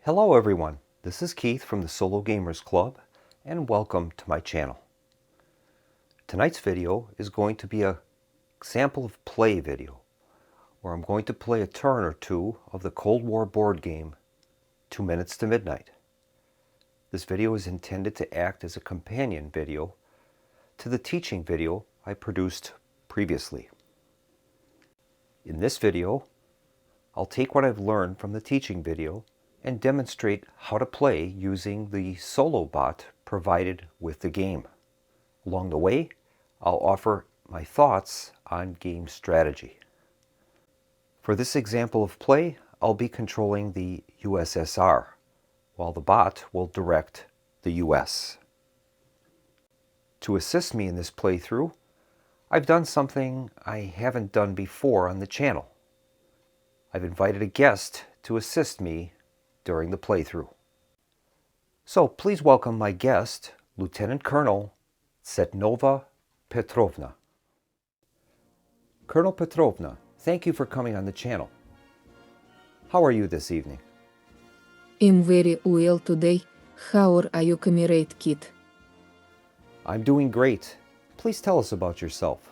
Hello everyone, this is Keith from the Solo Gamers Club and welcome to my channel. Tonight's video is going to be a sample of play video where I'm going to play a turn or two of the Cold War board game 2 Minutes to Midnight. This video is intended to act as a companion video to the teaching video I produced previously. In this video, I'll take what I've learned from the teaching video and demonstrate how to play using the SoloBot provided with the game. Along the way, I'll offer my thoughts on game strategy. For this example of play, I'll be controlling the USSR, while the bot will direct the US. To assist me in this playthrough, I've done something I haven't done before on the channel. I've invited a guest to assist me during the playthrough. So please welcome my guest, Lieutenant Colonel Tsetnova Petrovna. Colonel Petrovna, thank you for coming on the channel. How are you this evening? I'm very well today. How are you, Comrade Kit? I'm doing great. Please tell us about yourself.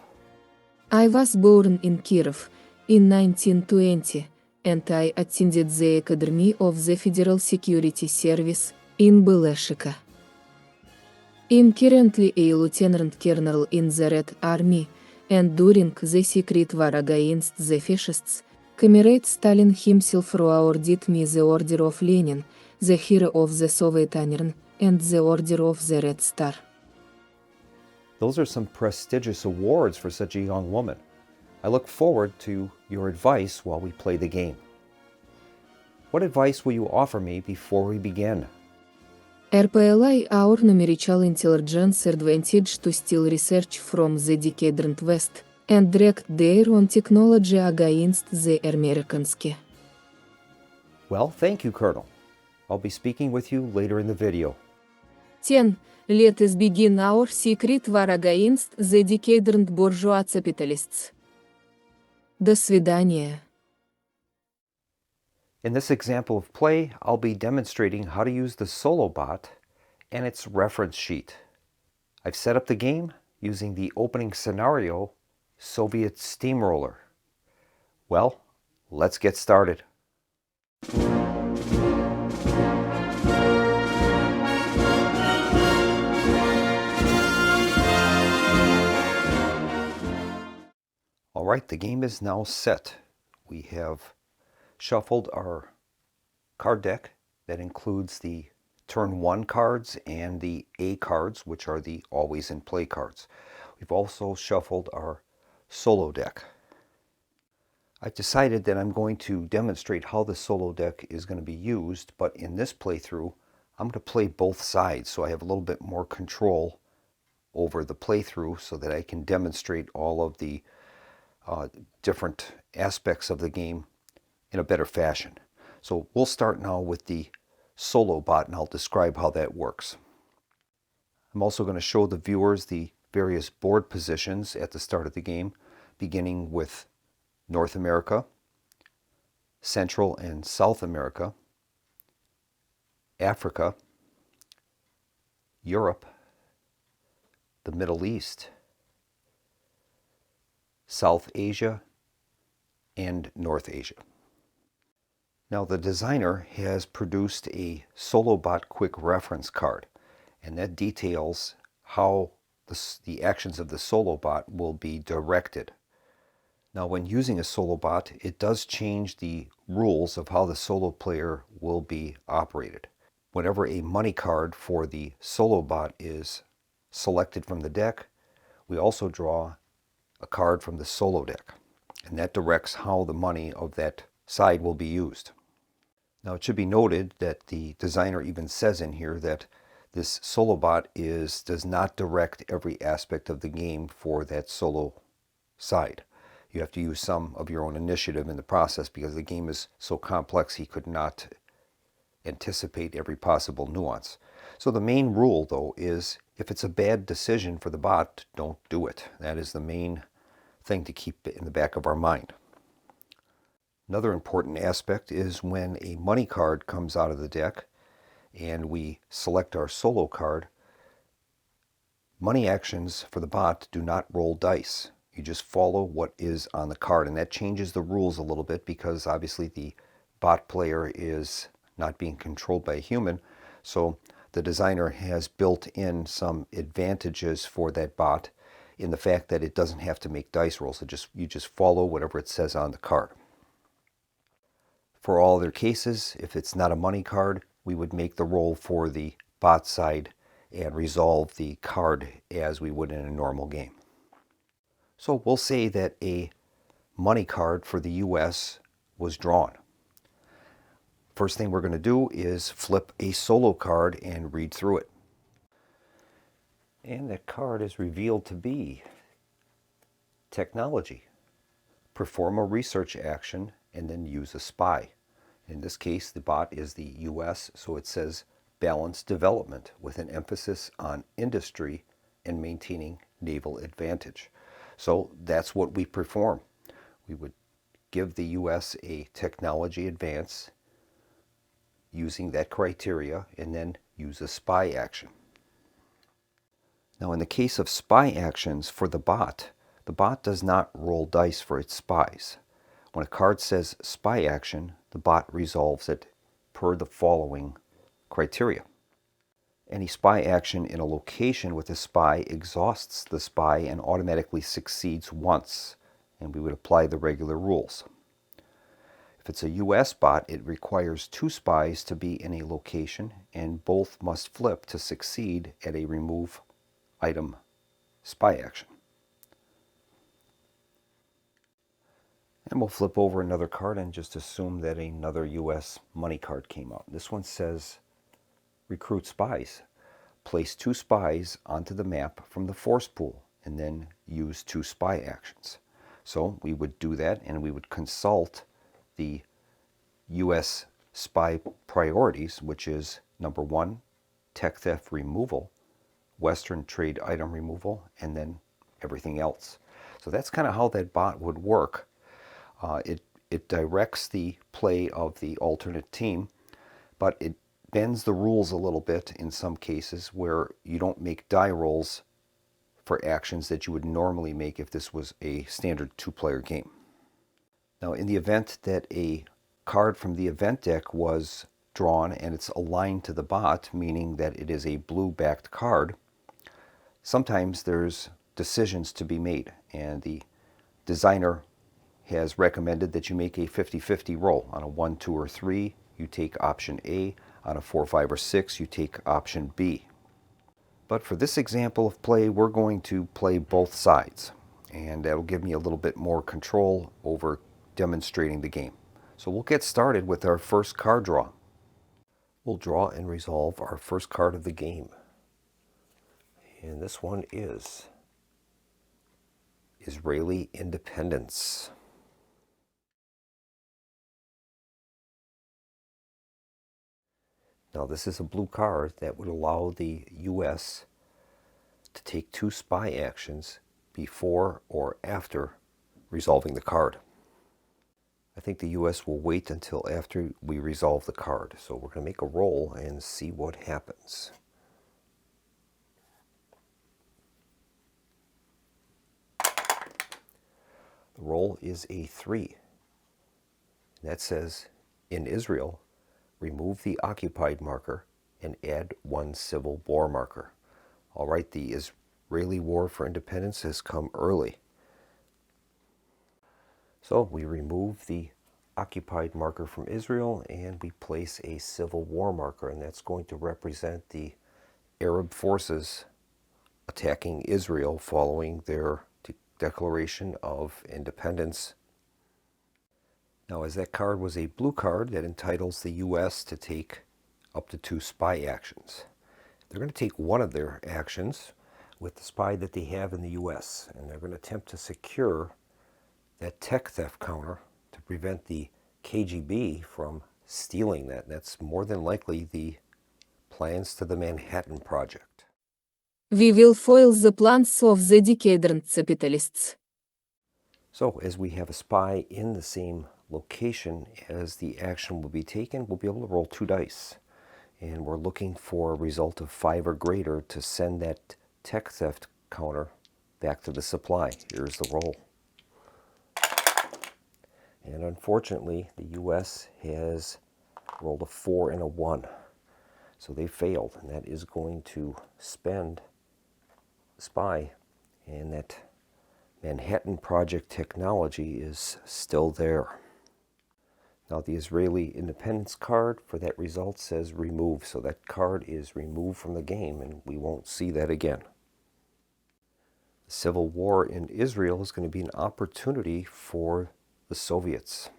I was born in Kiev in 1920, and I attended the Academy of the Federal Security Service in Belashika. I'm currently a lieutenant colonel in the Red Army, and during the secret war against the fascists, Comrade Stalin himself awarded me the Order of Lenin, the Hero of the Soviet Union, and the Order of the Red Star. Those are some prestigious awards for such a young woman. I look forward to your advice while we play the game. What advice will you offer me before we begin? RPLI our numerical intelligence advantage to steal research from the decadent West and direct their own technology against the Americans. Well, thank you, Colonel. I'll be speaking with you later in the video. 10. Let us begin our secret war against the decadent bourgeois capitalists. До свидания. In this example of play, I'll be demonstrating how to use the SoloBot and its reference sheet. I've set up the game using the opening scenario, Soviet Steamroller. Well, let's get started. All right, the game is now set. We have shuffled our card deck that includes the turn 1 cards and the A cards, which are the always in play cards. We've also shuffled our solo deck. I've decided that I'm going to demonstrate how the solo deck is going to be used, but in this playthrough, I'm going to play both sides so I have a little bit more control over the playthrough so that I can demonstrate all of the different aspects of the game in a better fashion. So we'll start now with the SoloBot and I'll describe how that works. I'm also going to show the viewers the various board positions at the start of the game, beginning with North America, Central and South America, Africa, Europe, the Middle East, South Asia, and North Asia. Now the designer has produced a SoloBot quick reference card, and that details how the actions of the SoloBot will be directed. Now when using a SoloBot, it does change the rules of how the solo player will be operated. Whenever a money card for the SoloBot is selected from the deck, we also draw a card from the solo deck, and that directs how the money of that side will be used. Now it should be noted that the designer even says in here that this SoloBot does not direct every aspect of the game for that solo side. You have to use some of your own initiative in the process because the game is so complex he could not anticipate every possible nuance. So the main rule though is if it's a bad decision for the bot, don't do it. That is the main thing to keep in the back of our mind. Another important aspect is when a money card comes out of the deck and we select our solo card, money actions for the bot do not roll dice. You just follow what is on the card, and that changes the rules a little bit because obviously the bot player is not being controlled by a human, so the designer has built in some advantages for that bot in the fact that it doesn't have to make dice rolls. You just follow whatever it says on the card. For all other cases, if it's not a money card, we would make the roll for the bot side and resolve the card as we would in a normal game. So we'll say that a money card for the US was drawn. First thing we're going to do is flip a solo card and read through it. And that card is revealed to be technology. Perform a research action and then use a spy. In this case, the bot is the US, so it says balanced development with an emphasis on industry and maintaining naval advantage. So that's what we perform. We would give the US a technology advance using that criteria and then use a spy action. Now in the case of spy actions for the bot does not roll dice for its spies. When a card says spy action, the bot resolves it per the following criteria. Any spy action in a location with a spy exhausts the spy and automatically succeeds once, and we would apply the regular rules. If it's a US bot, it requires 2 spies to be in a location, and both must flip to succeed at a remove item spy action. And we'll flip over another card and just assume that another US money card came out. This one says recruit spies. Place 2 spies onto the map from the force pool and then use 2 spy actions. So we would do that and we would consult the US spy priorities, which is number 1, tech theft removal, Western trade item removal, and then everything else. So that's kind of how that bot would work. It directs the play of the alternate team, but it bends the rules a little bit in some cases where you don't make die rolls for actions that you would normally make if this was a standard 2-player game. Now in the event that a card from the event deck was drawn and it's aligned to the bot, meaning that it is a blue-backed card, sometimes there's decisions to be made, and the designer has recommended that you make a 50-50 roll. On a 1, 2, or 3, you take option A. On a 4, 5, or 6, you take option B. But for this example of play, we're going to play both sides, and that'll give me a little bit more control over demonstrating the game. So we'll get started with our first card draw. We'll draw and resolve our first card of the game. And this one is Israeli independence. Now this is a blue card that would allow the US to take 2 spy actions before or after resolving the card. I think the US will wait until after we resolve the card. So we're going to make a roll and see what happens. The roll is a 3. That says, in Israel, remove the occupied marker and add 1 civil war marker. All right, the Israeli war for independence has come early. So we remove the occupied marker from Israel and we place a civil war marker, and that's going to represent the Arab forces attacking Israel following their declaration of independence. Now, as that card was a blue card, that entitles the US to take up to 2 spy actions. They're going to take one of their actions with the spy that they have in the US, and they're going to attempt to secure that tech theft counter to prevent the KGB from stealing that. That's more than likely the plans to the Manhattan Project. We will foil the plans of the decadent capitalists. So as we have a spy in the same location as the action will be taken, we'll be able to roll 2 dice. And we're looking for a result of 5 or greater to send that tech theft counter back to the supply. Here's the roll. And unfortunately, the US has rolled a 4 and a 1. So they failed, and that is going to spend spy, and that Manhattan Project technology is still there. Now the Israeli independence card for that result says remove, so that card is removed from the game and we won't see that again. The civil war in Israel is going to be an opportunity for the Soviets.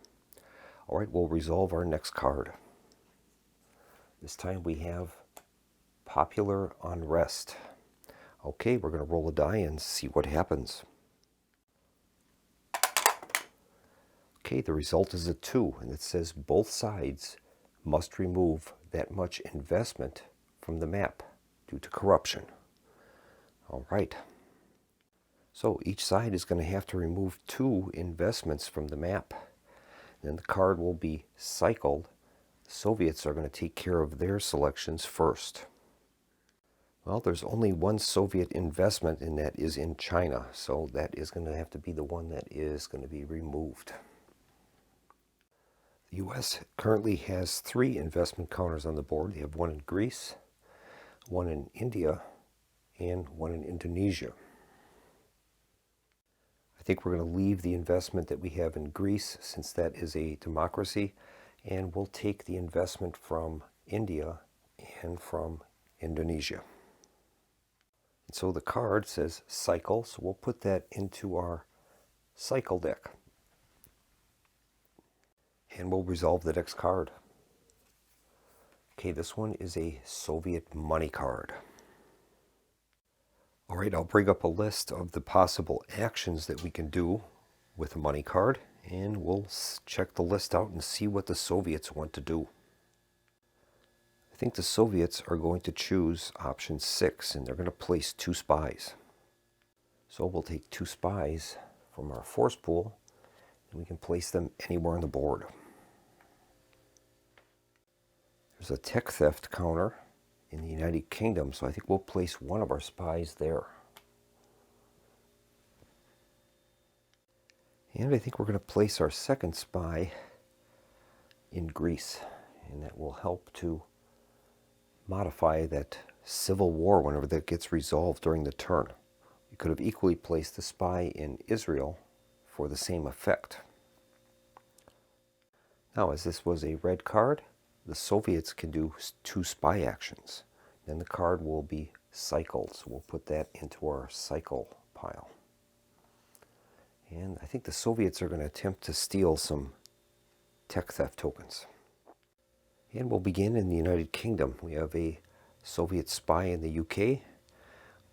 All right, we'll resolve our next card. This time we have popular unrest. Okay, we're going to roll a die and see what happens. Okay, the result is a 2, and it says both sides must remove that much investment from the map due to corruption. All right. So each side is going to have to remove 2 investments from the map. Then the card will be cycled. The Soviets are going to take care of their selections first. Well, there's only one Soviet investment, and that is in China. So that is going to have to be the one that is going to be removed. The U.S. currently has 3 investment counters on the board. They have one in Greece, one in India, and one in Indonesia. I think we're going to leave the investment that we have in Greece, since that is a democracy, and we'll take the investment from India and from Indonesia. And so the card says cycle, so we'll put that into our cycle deck. And we'll resolve the next card. Okay, this one is a Soviet money card. All right, I'll bring up a list of the possible actions that we can do with a money card, and we'll check the list out and see what the Soviets want to do. I think the Soviets are going to choose option 6, and they're going to place 2 spies. So we'll take 2 spies from our force pool, and we can place them anywhere on the board. There's a tech theft counter in the United Kingdom, so I think we'll place one of our spies there. And I think we're going to place our second spy in Greece, and that will help to modify that civil war whenever that gets resolved during the turn. We could have equally placed the spy in Israel for the same effect. Now, as this was a red card, the Soviets can do 2 spy actions. Then the card will be cycled, so we'll put that into our cycle pile. And I think the Soviets are going to attempt to steal some tech theft tokens. And we'll begin in the United Kingdom. We have a Soviet spy in the UK.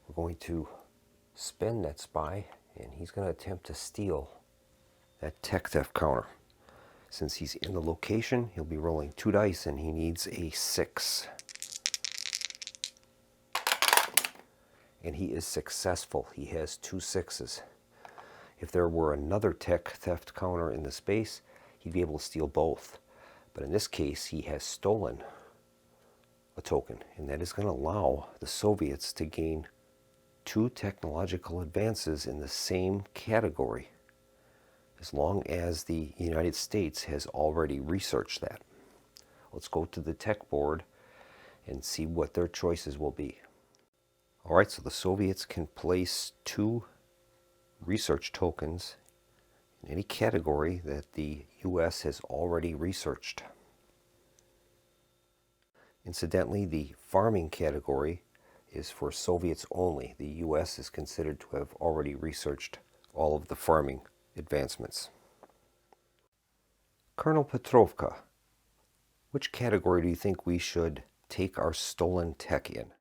We're going to spend that spy, and he's going to attempt to steal that tech theft counter. Since he's in the location, he'll be rolling 2 dice, and he needs a 6. And he is successful. He has 2 6s. If there were another tech theft counter in the space, he'd be able to steal both. But in this case, he has stolen a token, and that is going to allow the Soviets to gain 2 technological advances in the same category, as long as the United States has already researched that. Let's go to the tech board and see what their choices will be. All right, so the Soviets can place 2 research tokens in any category that the U.S. has already researched. Incidentally, the farming category is for Soviets only. The U.S. is considered to have already researched all of the farming advancements. Colonel Petrovka, which category do you think we should take our stolen tech in?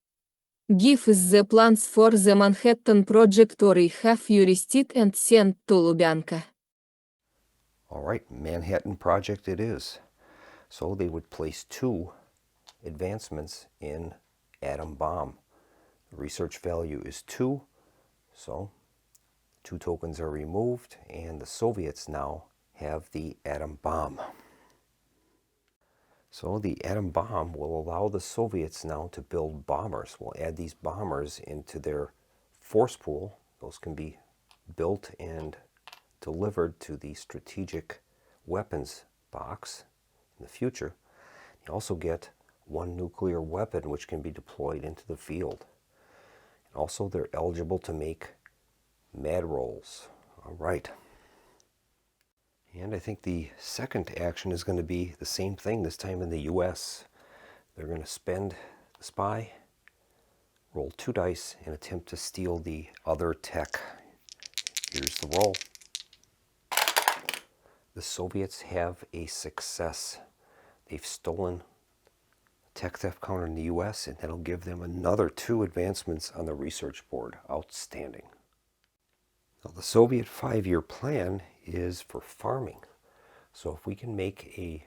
Give us the plans for the Manhattan Project, or I have juristed and sent to Lubyanka. All right, Manhattan Project it is. So they would place 2 advancements in atom bomb. The research value is 2, so 2 tokens are removed, and the Soviets now have the atom bomb. So the atom bomb will allow the Soviets now to build bombers. We'll add these bombers into their force pool. Those can be built and delivered to the strategic weapons box in the future. You also get 1 nuclear weapon which can be deployed into the field. And also they're eligible to make mad rolls. All right. And I think the second action is going to be the same thing, this time in the US. They're going to spend the spy, roll 2 dice, and attempt to steal the other tech. Here's the roll. The Soviets have a success. They've stolen a tech theft counter in the US, and that'll give them another 2 advancements on the research board. Outstanding. Now, the Soviet 5-year plan is for farming. So if we can make a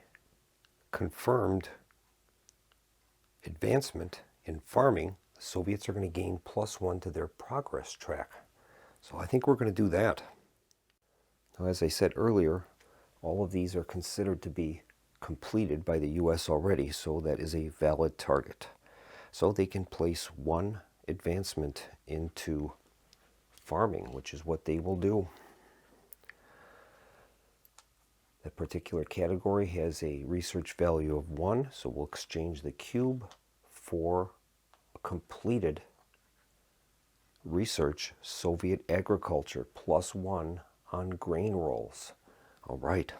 confirmed advancement in farming, the Soviets are going to gain +1 to their progress track. So I think we're going to do that. Now, as I said earlier, all of these are considered to be completed by the US already, so that is a valid target. So they can place 1 advancement into farming, which is what they will do. That particular category has a research value of 1, so we'll exchange the cube for a completed research Soviet agriculture +1 on grain rolls. All right.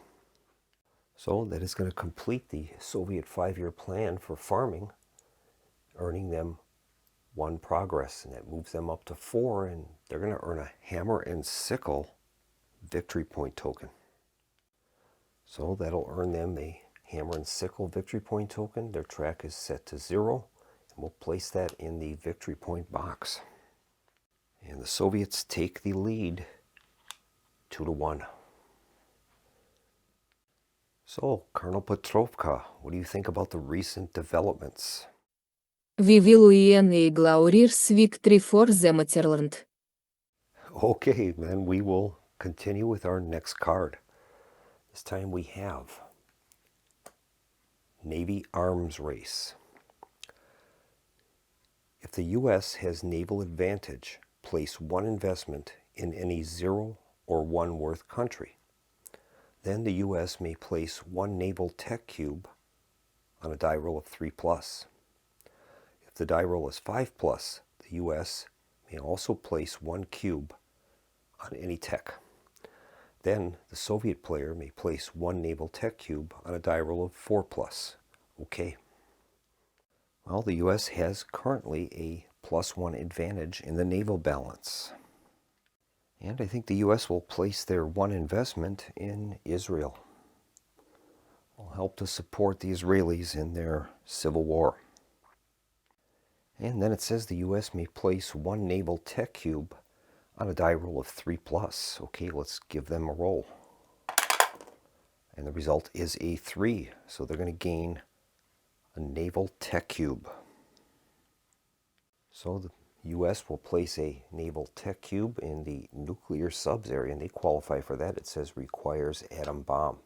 So that is going to complete the Soviet 5-year plan for farming, earning them 1 progress, and that moves them up to 4, and they're going to earn a hammer and sickle victory point token. So that'll earn them a hammer and sickle victory point token. Their track is set to 0, and we'll place that in the victory point box. And the Soviets take the lead 2-1. So, Colonel Petrovka, what do you think about the recent developments? We will win a glorious victory for the Motherland. Okay, then we will continue with our next card. This time we have Navy Arms Race. If the U.S. has naval advantage, place 1 investment in any 0 or 1 worth country. Then the U.S. may place 1 naval tech cube on a die roll of 3+. If the die roll is 5+, the U.S. may also place 1 cube on any tech. Then the Soviet player may place 1 naval tech cube on a die roll of 4+. Okay. Well, the U.S. has currently a +1 advantage in the naval balance. And I think the U.S. will place their 1 investment in Israel. Will help to support the Israelis in their civil war. And then it says the U.S. may place 1 naval tech cube on a die roll of 3+. Okay, let's give them a roll. And the result is a 3. So they're going to gain a naval tech cube. So the U.S. will place a naval tech cube in the nuclear subs area, and they qualify for that. It says requires atom bomb.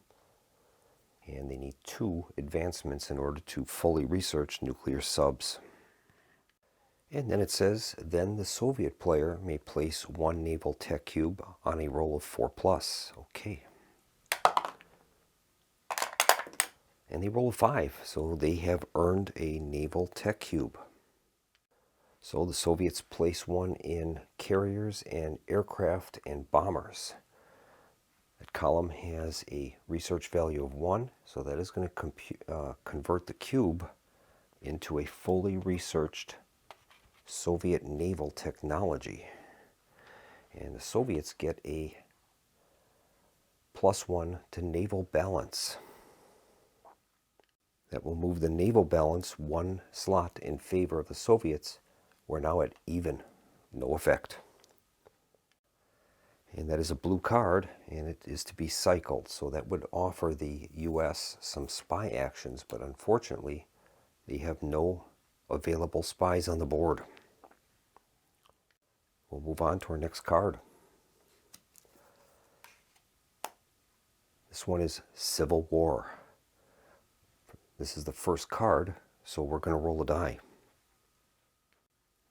And they need 2 advancements in order to fully research nuclear subs. And then it says, then the Soviet player may place 1 naval tech cube on a roll of 4+. Okay. And they roll a 5, so they have earned a naval tech cube. So the Soviets place 1 in carriers and aircraft and bombers. That column has a research value of 1, so that is going to convert the cube into a fully researched Soviet naval technology. And the Soviets get a +1 to naval balance. That will move the naval balance 1 slot in favor of the Soviets. We're now at even, no effect. And that is a blue card, and it is to be cycled. So that would offer the U.S. some spy actions, but unfortunately, they have no available spies on the board. We'll move on to our next card. This one is Civil War. This is the first card, so we're going to roll a die.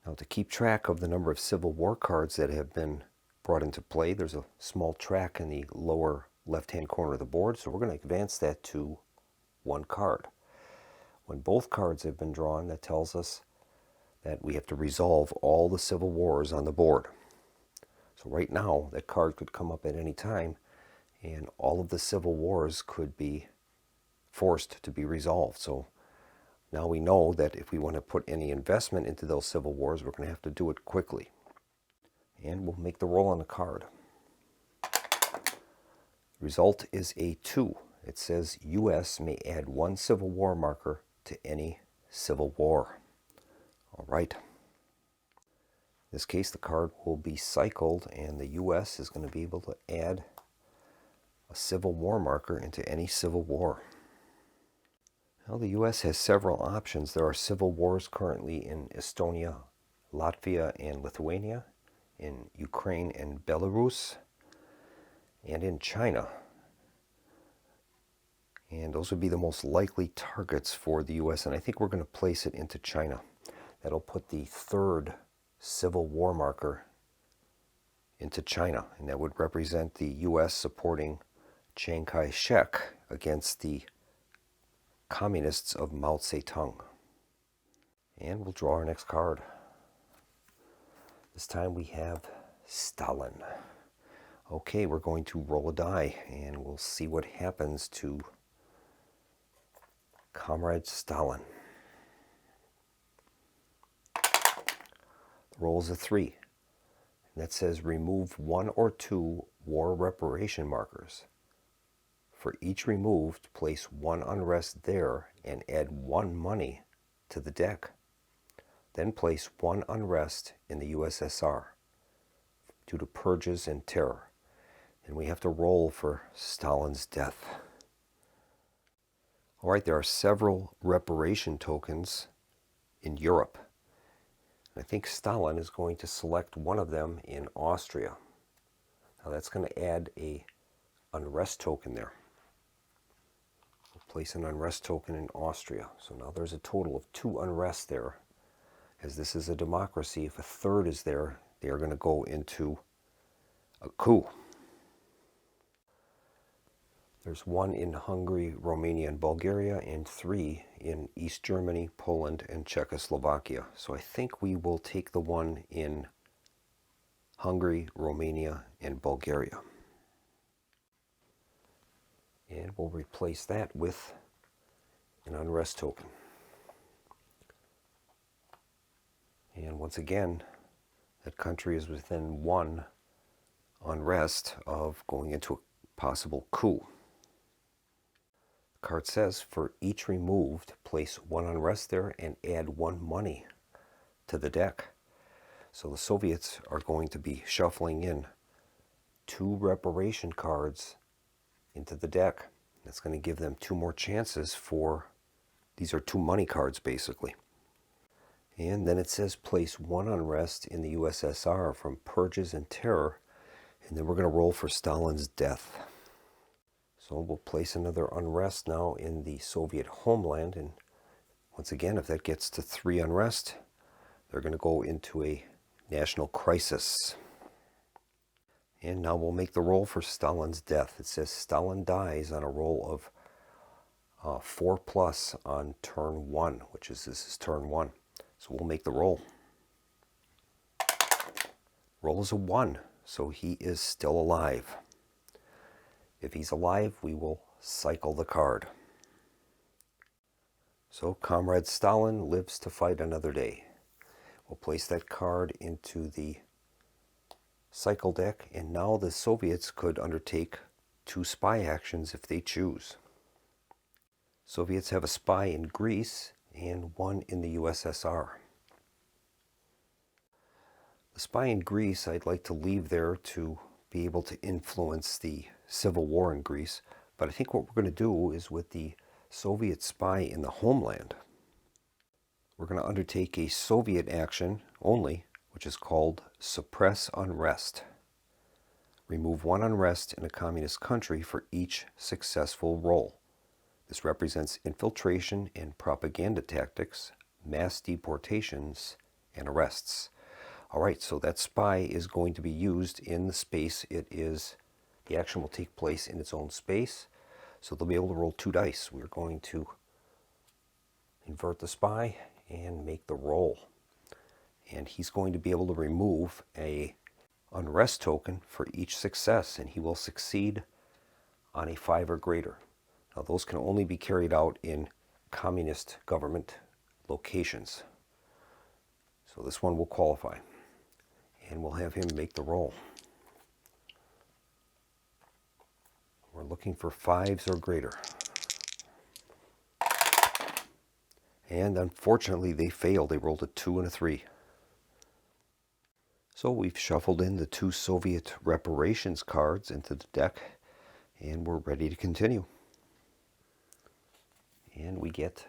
Now, to keep track of the number of Civil War cards that have been brought into play, there's a small track in the lower left-hand corner of the board, so we're going to advance that to one card. When both cards have been drawn, that tells us that we have to resolve all the Civil Wars on the board. So right now, that card could come up at any time, and all of the Civil Wars could be forced to be resolved. So now we know that if we want to put any investment into those Civil Wars, we're going to have to do it quickly. And we'll make the roll on the card. The result is a 2. It says U.S. may add 1 Civil War marker to any Civil War. All right. In this case, the card will be cycled, and the U.S. is going to be able to add a Civil War marker into any Civil War. Well, the U.S. has several options. There are civil wars currently in Estonia, Latvia, and Lithuania, in Ukraine and Belarus, and in China. And those would be the most likely targets for the U.S., and I think we're going to place it into China. That'll put the 3rd Civil War marker into China, and that would represent the U.S. supporting Chiang Kai-shek against the communists of Mao Zedong. And we'll draw our next card. This time we have Stalin. Okay, we're going to roll a die, and we'll see what happens to Comrade Stalin. The roll is a 3. And that says remove 1 or 2 war reparation markers. For each removed, place 1 unrest there and add 1 money to the deck. Then place 1 unrest in the USSR due to purges and terror. And we have to roll for Stalin's death. All right, there are several reparation tokens in Europe. I think Stalin is going to select one of them in Austria. Now that's going to add a unrest token there. We'll place an unrest token in Austria. So now there's a total of 2 unrest there. As this is a democracy, if a 3rd is there, they are going to go into a coup. There's 1 in Hungary, Romania, and Bulgaria, and 3 in East Germany, Poland, and Czechoslovakia. So I think we will take the one in Hungary, Romania, and Bulgaria. And we'll replace that with an unrest token. And once again, that country is within 1 unrest of going into a possible coup. The card says, for each removed, place 1 unrest there and add 1 money to the deck. So the Soviets are going to be shuffling in 2 reparation cards into the deck. That's going to give them 2 more chances for, these are 2 money cards basically. And then it says place 1 unrest in the USSR from purges and terror, and then we're going to roll for Stalin's death. So we'll place another unrest now in the Soviet homeland, and once again, if that gets to 3 unrest, they're going to go into a national crisis. And now we'll make the roll for Stalin's death. It says Stalin dies on a roll of 4+ on turn 1, which is, this is turn 1. So we'll make the roll. Roll is a 1, so he is still alive. If he's alive, we will cycle the card. So Comrade Stalin lives to fight another day. We'll place that card into the cycle deck, and now the Soviets could undertake 2 spy actions if they choose. Soviets have a spy in Greece and 1 in the USSR. The spy in Greece I'd like to leave there to be able to influence the civil war in Greece, but I think what we're going to do is with the Soviet spy in the homeland, we're going to undertake a Soviet action only, which is called suppress unrest. Remove one unrest in a communist country for each successful roll. This represents infiltration and propaganda tactics, mass deportations, and arrests. All right, so that spy is going to be used in the space the action will take place in its own space. So they'll be able to roll 2 dice. We're going to invert the spy and make the roll. And he's going to be able to remove a unrest token for each success, and he will succeed on a 5 or greater. Now those can only be carried out in communist government locations. So this one will qualify. And we'll have him make the roll. We're looking for 5s or greater. And unfortunately they failed. They rolled a 2 and a 3. So we've shuffled in the 2 Soviet reparations cards into the deck, and we're ready to continue. And we get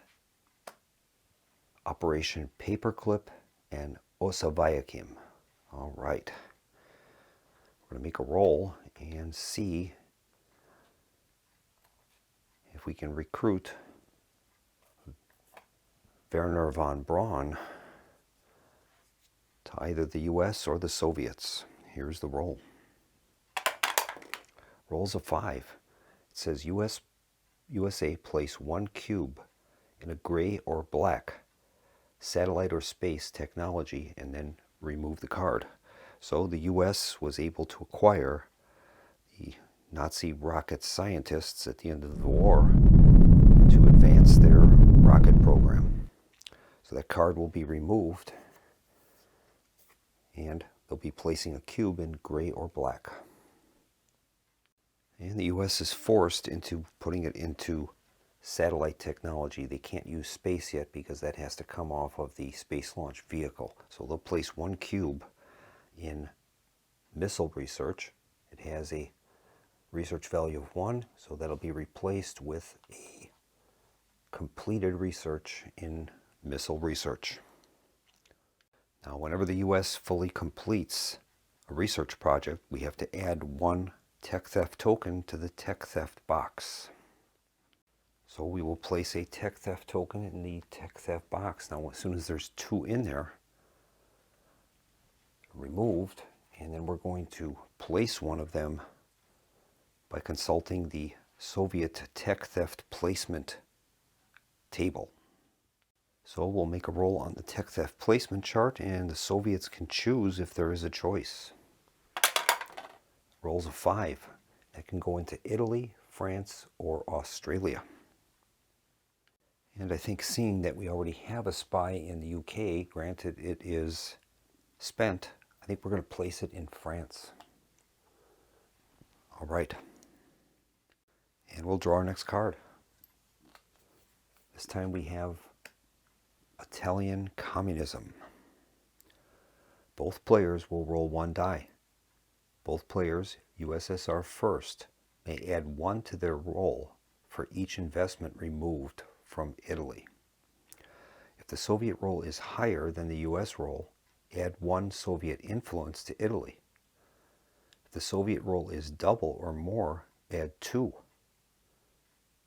Operation Paperclip and Osavayakim. All right. We're going to make a roll and see if we can recruit Werner von Braun to either the US or the Soviets. Here's the roll. Rolls a 5. It says USA place 1 cube in a gray or black satellite or space technology and then remove the card. So the US was able to acquire the Nazi rocket scientists at the end of the war to advance their rocket program. So that card will be removed, and they'll be placing a cube in gray or black. And the US is forced into putting it into satellite technology. They can't use space yet because that has to come off of the space launch vehicle. So they'll place 1 cube in missile research. It has a research value of 1, so that'll be replaced with a completed research in missile research. Now, whenever the US fully completes a research project, we have to add 1 tech theft token to the tech theft box. So we will place a tech theft token in the tech theft box. Now, as soon as there's 2 in there, removed, and then we're going to place one of them by consulting the Soviet tech theft placement table. So we'll make a roll on the tech theft placement chart, and the Soviets can choose if there is a choice. Rolls a 5. That can go into Italy, France, or Australia. And I think, seeing that we already have a spy in the UK, granted it is spent, I think we're going to place it in France. All right. And we'll draw our next card. This time we have Italian Communism. Both players will roll 1 die. Both players, USSR first, may add 1 to their roll for each investment removed from Italy. If the Soviet roll is higher than the US roll, add 1 Soviet influence to Italy. If the Soviet roll is double or more, add 2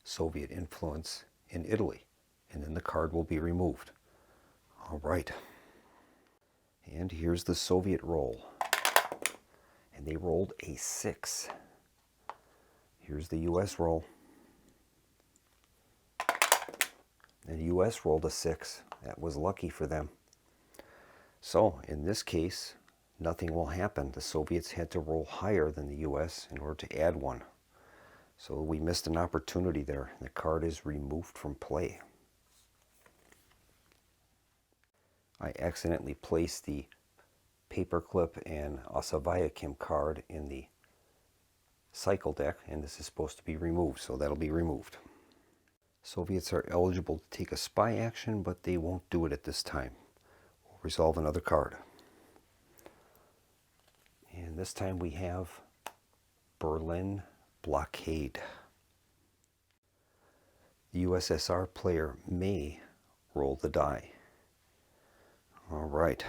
Soviet influence in Italy, and then the card will be removed. All right. And here's the Soviet roll. And they rolled a 6. Here's the US roll. And the US rolled a 6. That was lucky for them. So in this case, nothing will happen. The Soviets had to roll higher than the US in order to add 1. So we missed an opportunity there. The card is removed from play. I accidentally placed the Paperclip and Osavayakim card in the cycle deck, and this is supposed to be removed, so that'll be removed. Soviets are eligible to take a spy action, but they won't do it at this time. We'll resolve another card. And this time we have Berlin Blockade. The USSR player may roll the die. All right.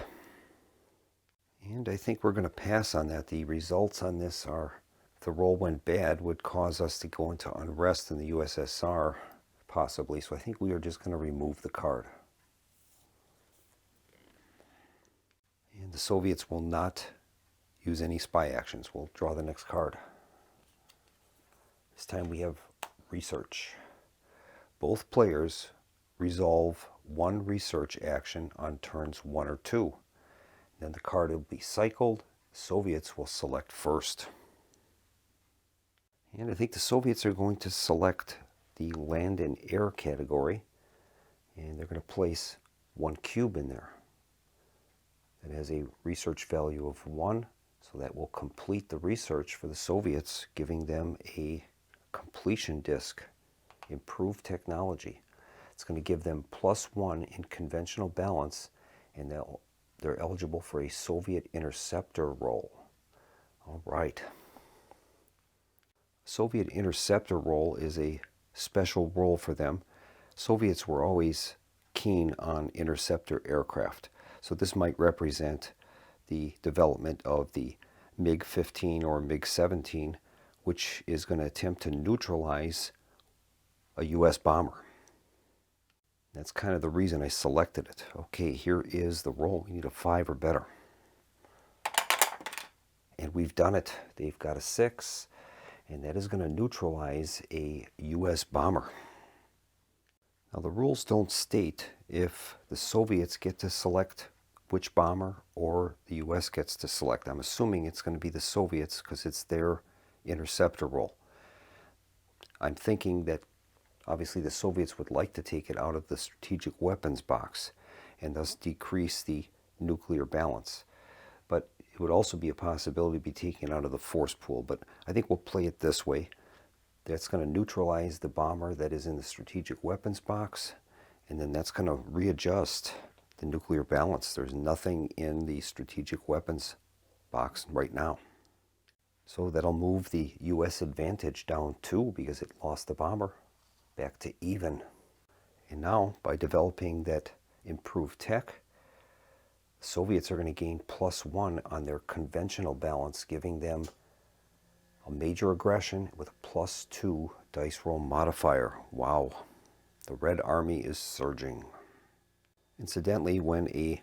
And I think we're going to pass on that. The results on this are, if the roll went bad, would cause us to go into unrest in the USSR, possibly. So I think we are just going to remove the card. And the Soviets will not use any spy actions. We'll draw the next card. This time we have research. Both players resolve one research action on turns 1 or 2. Then the card will be cycled. The Soviets will select first. And I think the Soviets are going to select the land and air category, and they're going to place 1 cube in there. That has a research value of 1, so that will complete the research for the Soviets, giving them a completion disc, improved technology. It's going to give them +1 in conventional balance, and they're eligible for a Soviet interceptor roll. All right. Soviet interceptor roll is a special role for them. Soviets were always keen on interceptor aircraft. So this might represent the development of the MiG-15 or MiG-17, which is going to attempt to neutralize a U.S. bomber. That's kind of the reason I selected it. Okay, here is the roll. We need a 5 or better. And we've done it. They've got a 6, and that is going to neutralize a U.S. bomber. Now the rules don't state if the Soviets get to select which bomber or the U.S. gets to select. I'm assuming it's going to be the Soviets because it's their interceptor roll. I'm thinking that obviously the Soviets would like to take it out of the strategic weapons box and thus decrease the nuclear balance. But it would also be a possibility to be taken out of the force pool. But I think we'll play it this way. That's going to neutralize the bomber that is in the strategic weapons box, and then that's going to readjust the nuclear balance. There's nothing in the strategic weapons box right now. So that'll move the U.S. advantage down 2 because it lost the bomber, back to even. And now, by developing that improved tech, the Soviets are going to gain +1 on their conventional balance, giving them a major aggression with a +2 dice roll modifier. Wow, the Red Army is surging. Incidentally, when a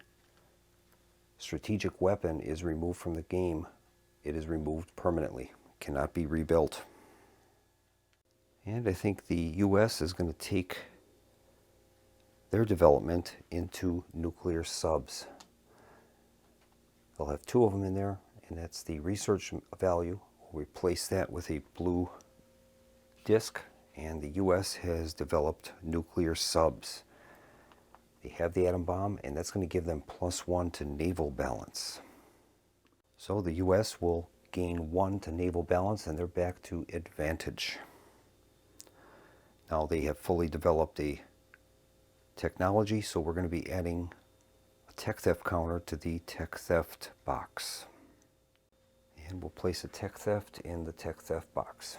strategic weapon is removed from the game, it is removed permanently. It cannot be rebuilt. And I think the U.S. is going to take their development into nuclear subs. They'll have 2 of them in there, and that's the research value. We'll replace that with a blue disc, and the U.S. has developed nuclear subs. They have the atom bomb, and that's going to give them +1 to naval balance. So the U.S. will gain 1 to naval balance, and they're back to advantage. Now they have fully developed a technology, so we're going to be adding a tech theft counter to the tech theft box. And we'll place a tech theft in the tech theft box.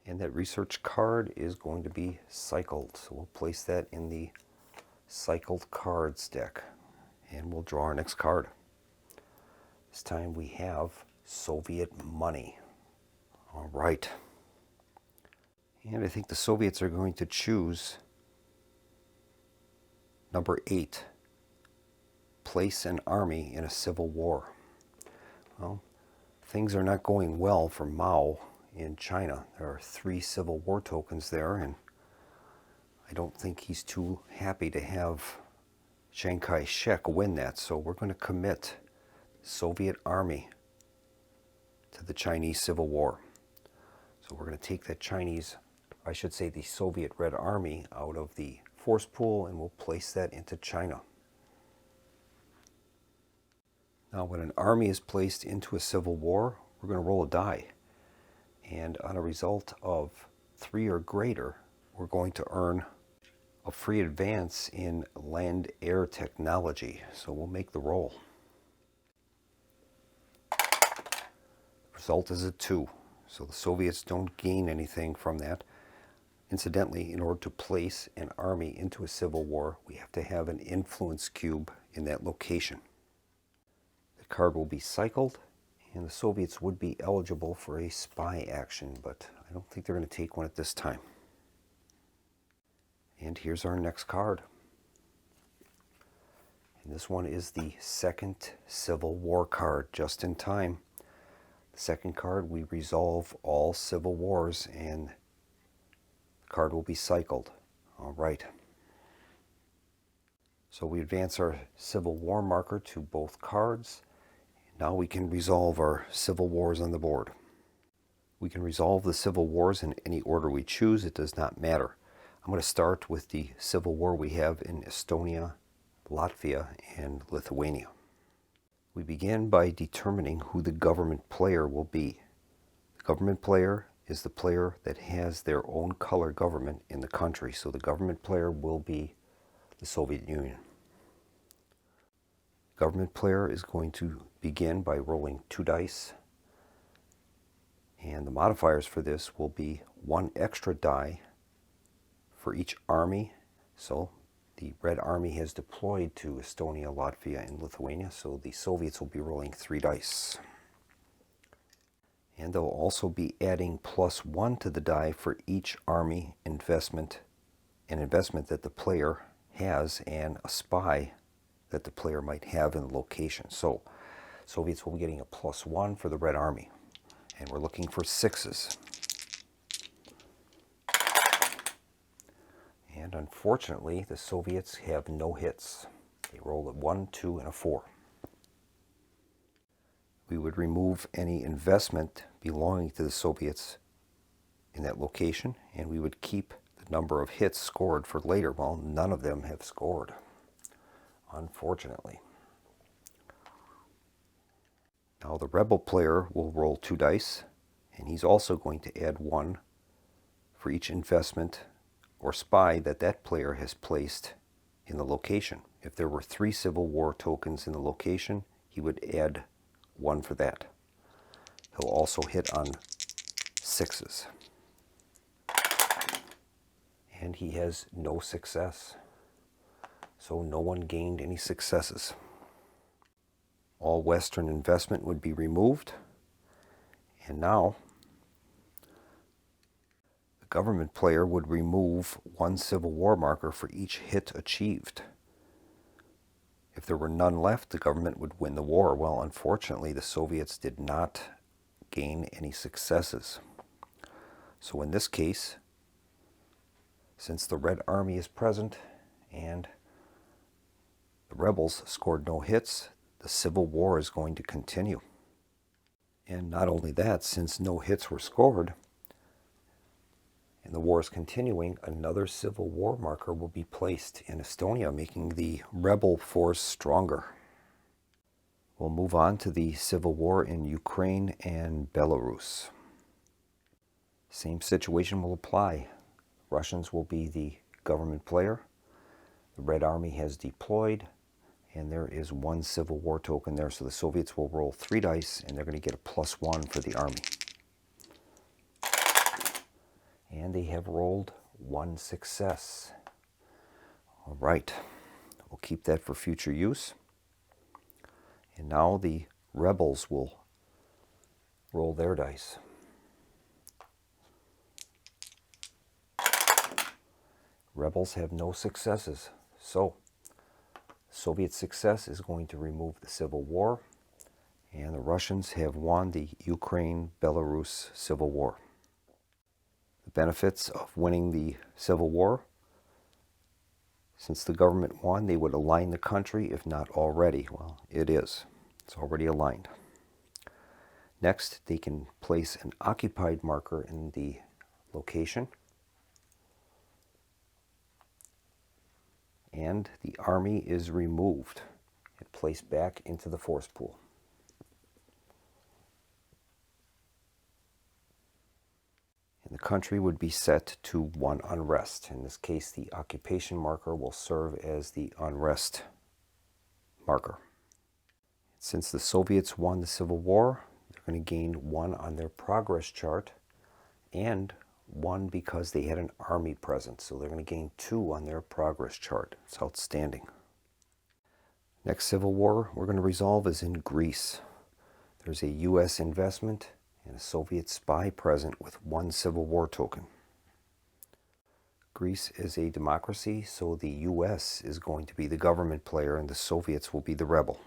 And that research card is going to be cycled, so we'll place that in the cycled cards deck, and we'll draw our next card. This time we have Soviet money. All right. And I think the Soviets are going to choose number 8, place an army in a civil war. Well, things are not going well for Mao in China. There are 3 civil war tokens there, and I don't think he's too happy to have Chiang Kai-shek win that, so we're going to commit Soviet army to the Chinese Civil War. So we're going to take that the Soviet Red Army out of the force pool, and we'll place that into China. Now when an army is placed into a civil war, we're going to roll a die. And on a result of 3 or greater, we're going to earn a free advance in land-air technology. So we'll make the roll. The result is a 2. So the Soviets don't gain anything from that. Incidentally, in order to place an army into a civil war, we have to have an influence cube in that location. card will be cycled, and the Soviets would be eligible for a spy action, but I don't think they're going to take one at this time. And here's our next card. And this one is the second Civil War card, just in time. The second card, we resolve all civil wars, and the card will be cycled. All right. So we advance our Civil War marker to both cards. Now we can resolve our civil wars on the board. We can resolve the civil wars in any order we choose. It does not matter. I'm going to start with the civil war we have in Estonia, Latvia, and Lithuania. We begin by determining who the government player will be. The government player is the player that has their own color government in the country. So the government player will be the Soviet Union. Government player is going to begin by rolling 2 dice. And the modifiers for this will be 1 extra die for each army. So the Red Army has deployed to Estonia, Latvia, and Lithuania, so the Soviets will be rolling 3 dice. And they'll also be adding +1 to the die for each army investment, an investment that the player has, and a spy that the player might have in the location. So Soviets will be getting a +1 for the Red Army. And we're looking for 6s. And unfortunately, the Soviets have no hits. They rolled a 1, 2, and a 4. We would remove any investment belonging to the Soviets in that location, and we would keep the number of hits scored for later. Well, none of them have scored, unfortunately. Now the rebel player will roll 2 dice, and he's also going to add 1 for each investment or spy that that player has placed in the location. If there were 3 Civil War tokens in the location, he would add 1 for that. He'll also hit on 6s. And he has no success. So no one gained any successes. All Western investment would be removed. And now the government player would remove 1 Civil War marker for each hit achieved. If there were none left, the government would win the war. Well, unfortunately, the Soviets did not gain any successes. So in this case, since the Red Army is present and the rebels scored no hits, the Civil War is going to continue. And not only that, since no hits were scored and the war is continuing, another Civil War marker will be placed in Estonia, making the rebel force stronger. We'll move on to the Civil War in Ukraine and Belarus. Same situation will apply. Russians will be the government player. The Red Army has deployed, and there is 1 Civil War token there. So the Soviets will roll 3 dice, and they're going to get a +1 for the army. And they have rolled 1 success. All right, we'll keep that for future use. And now the rebels will roll their dice. Rebels have no successes. So Soviet success is going to remove the Civil War, and the Russians have won the Ukraine-Belarus Civil War. The benefits of winning the Civil War: since the government won, they would align the country, if not already. Well, it is. It's already aligned. Next, they can place an occupied marker in the location, and the army is removed and placed back into the force pool. And the country would be set to 1 unrest. In this case, the occupation marker will serve as the unrest marker. Since the Soviets won the Civil War, they're going to gain 1 on their progress chart, and 1 because they had an army present. So they're going to gain 2 on their progress chart. It's outstanding. Next civil war we're going to resolve is in Greece. There's a U.S. investment and a Soviet spy present with one Civil War token. Greece is a democracy, so the U.S. is going to be the government player and the Soviets will be the rebel.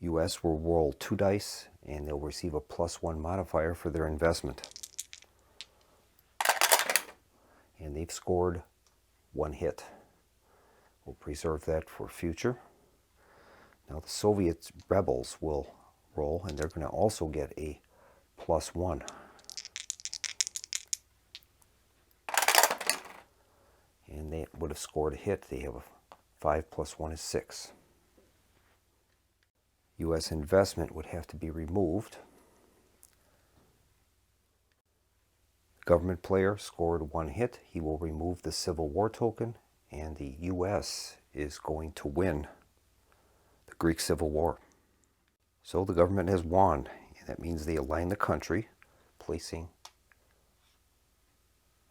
U.S. will roll 2 dice and they'll receive a +1 modifier for their investment. And they've scored 1 hit. We'll preserve that for future. Now the Soviet rebels will roll and they're going to also get a +1. And they would have scored a hit. They have a 5 + 1 is 6. U.S. investment would have to be removed. Government player scored 1 hit. He will remove the Civil War token, and the U.S. is going to win the Greek Civil War. So the government has won. That means they align the country, placing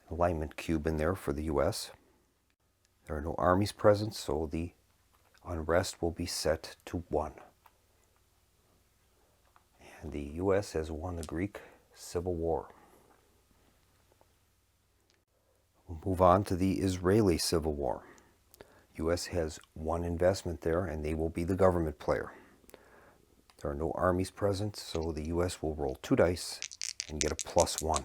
an alignment cube in there for the U.S. There are no armies present, so the unrest will be set to 1. And the U.S. has won the Greek Civil War. We'll move on to the Israeli Civil War. U.S. has 1 investment there, and they will be the government player. There are no armies present, so the U.S. will roll 2 dice and get a +1.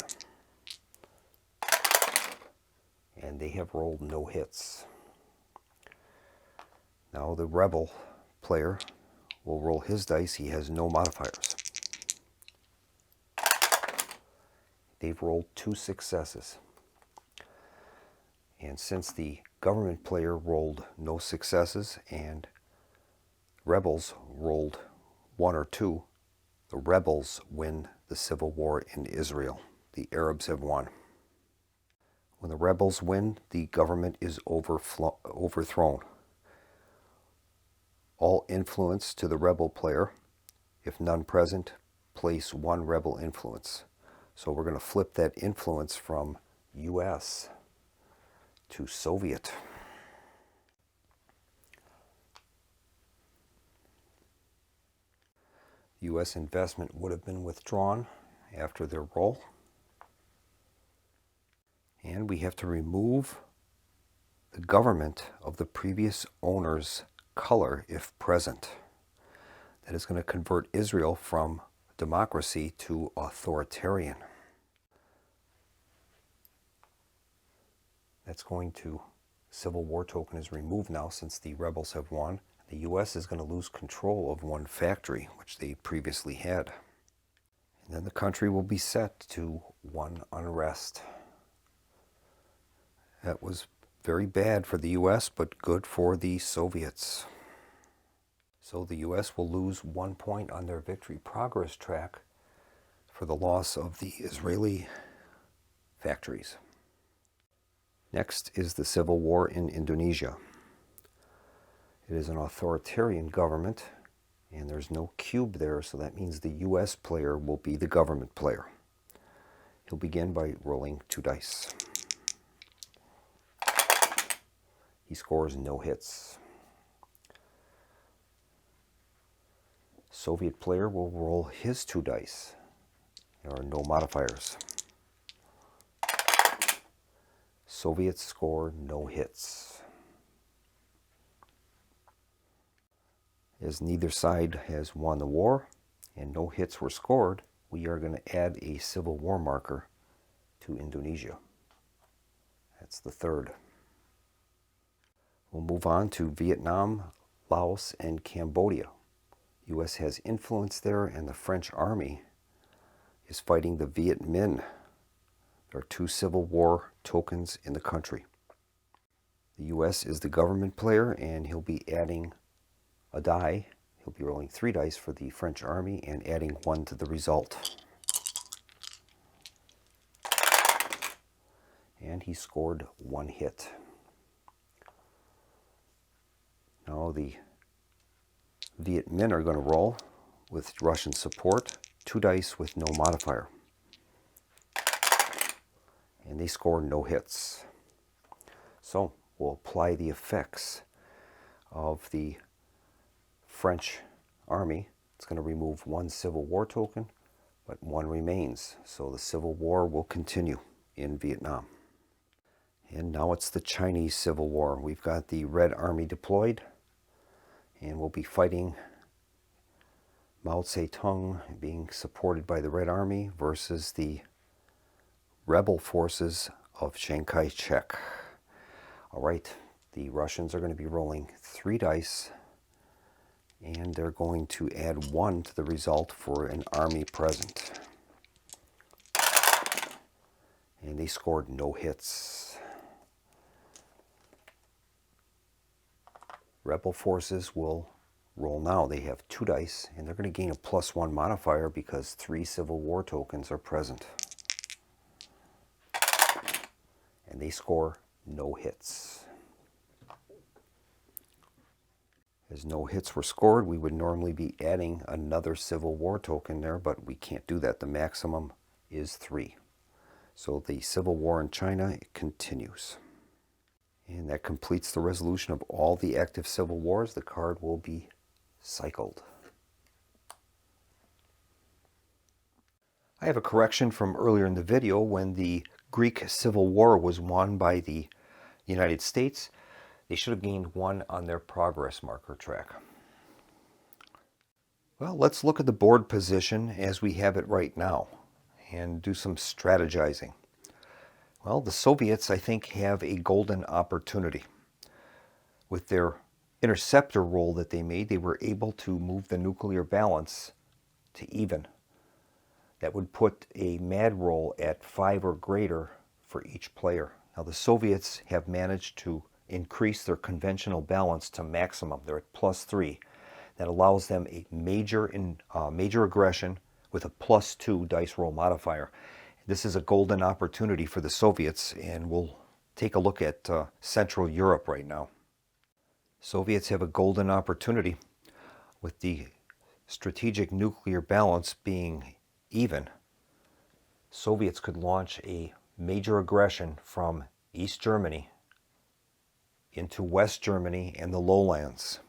And they have rolled no hits. Now the rebel player will roll his dice. He has no modifiers. They've rolled 2 successes. And since the government player rolled no successes and rebels rolled 1 or 2, the rebels win the civil war in Israel. The Arabs have won. When the rebels win, the government is overthrown. All influence to the rebel player. If none present, place 1 rebel influence. So we're going to flip that influence from U.S. to Soviet. U.S. investment would have been withdrawn after their roll. And we have to remove the government of the previous owner's color if present. That is going to convert Israel from democracy to authoritarian. That's going to, Civil War token is removed now since the rebels have won. The U.S. is going to lose control of 1 factory, which they previously had. And then the country will be set to 1 unrest. That was very bad for the U.S., but good for the Soviets. So the U.S. will lose 1 point on their victory progress track for the loss of the Israeli factories. Next is the civil war in Indonesia. It is an authoritarian government, and there's no cube there, so that means the U.S. player will be the government player. He'll begin by rolling 2 dice. He scores no hits. Soviet player will roll his 2 dice. There are no modifiers. Soviets score no hits. As neither side has won the war and no hits were scored, we are going to add a civil war marker to Indonesia. That's the 3rd. We'll move on to Vietnam, Laos, and Cambodia. U.S. has influence there, and the French army is fighting the Viet Minh. There are 2 Civil War tokens in the country. The U.S. is the government player, and he'll be adding a die. He'll be rolling 3 dice for the French army and adding 1 to the result. And he scored 1 hit. Now the Viet Minh are going to roll with Russian support, 2 dice with no modifier. And they score no hits. So we'll apply the effects of the French army. It's going to remove one Civil War token, but one remains. So the Civil War will continue in Vietnam. And now it's the Chinese Civil War. We've got the Red Army deployed, and we'll be fighting Mao Zedong being supported by the Red Army versus the rebel forces of Chiang Kai-shek. All right, the Russians are going to be rolling 3 dice, and they're going to add 1 to the result for an army present. And they scored no hits. Rebel forces will roll now. They have 2 dice, and they're going to gain a +1 modifier because 3 Civil War tokens are present. And they score no hits. As no hits were scored, we would normally be adding another Civil War token there, but we can't do that. The maximum is 3. So the Civil War in China continues. And that completes the resolution of all the active civil wars. The card will be cycled. I have a correction from earlier in the video when the Greek Civil War was won by the United States. They should have gained 1 on their progress marker track. Well, let's look at the board position as we have it right now and do some strategizing. Well, the Soviets, I think, have a golden opportunity. With their interceptor roll that they made, they were able to move the nuclear balance to even. That would put a mad roll at 5 or greater for each player. Now, the Soviets have managed to increase their conventional balance to maximum. They're at +3. That allows them a major aggression with a +2 dice roll modifier. This is a golden opportunity for the Soviets, and we'll take a look at Central Europe right now. Soviets have a golden opportunity with the strategic nuclear balance being even. Soviets could launch a major aggression from East Germany into West Germany and the lowlands,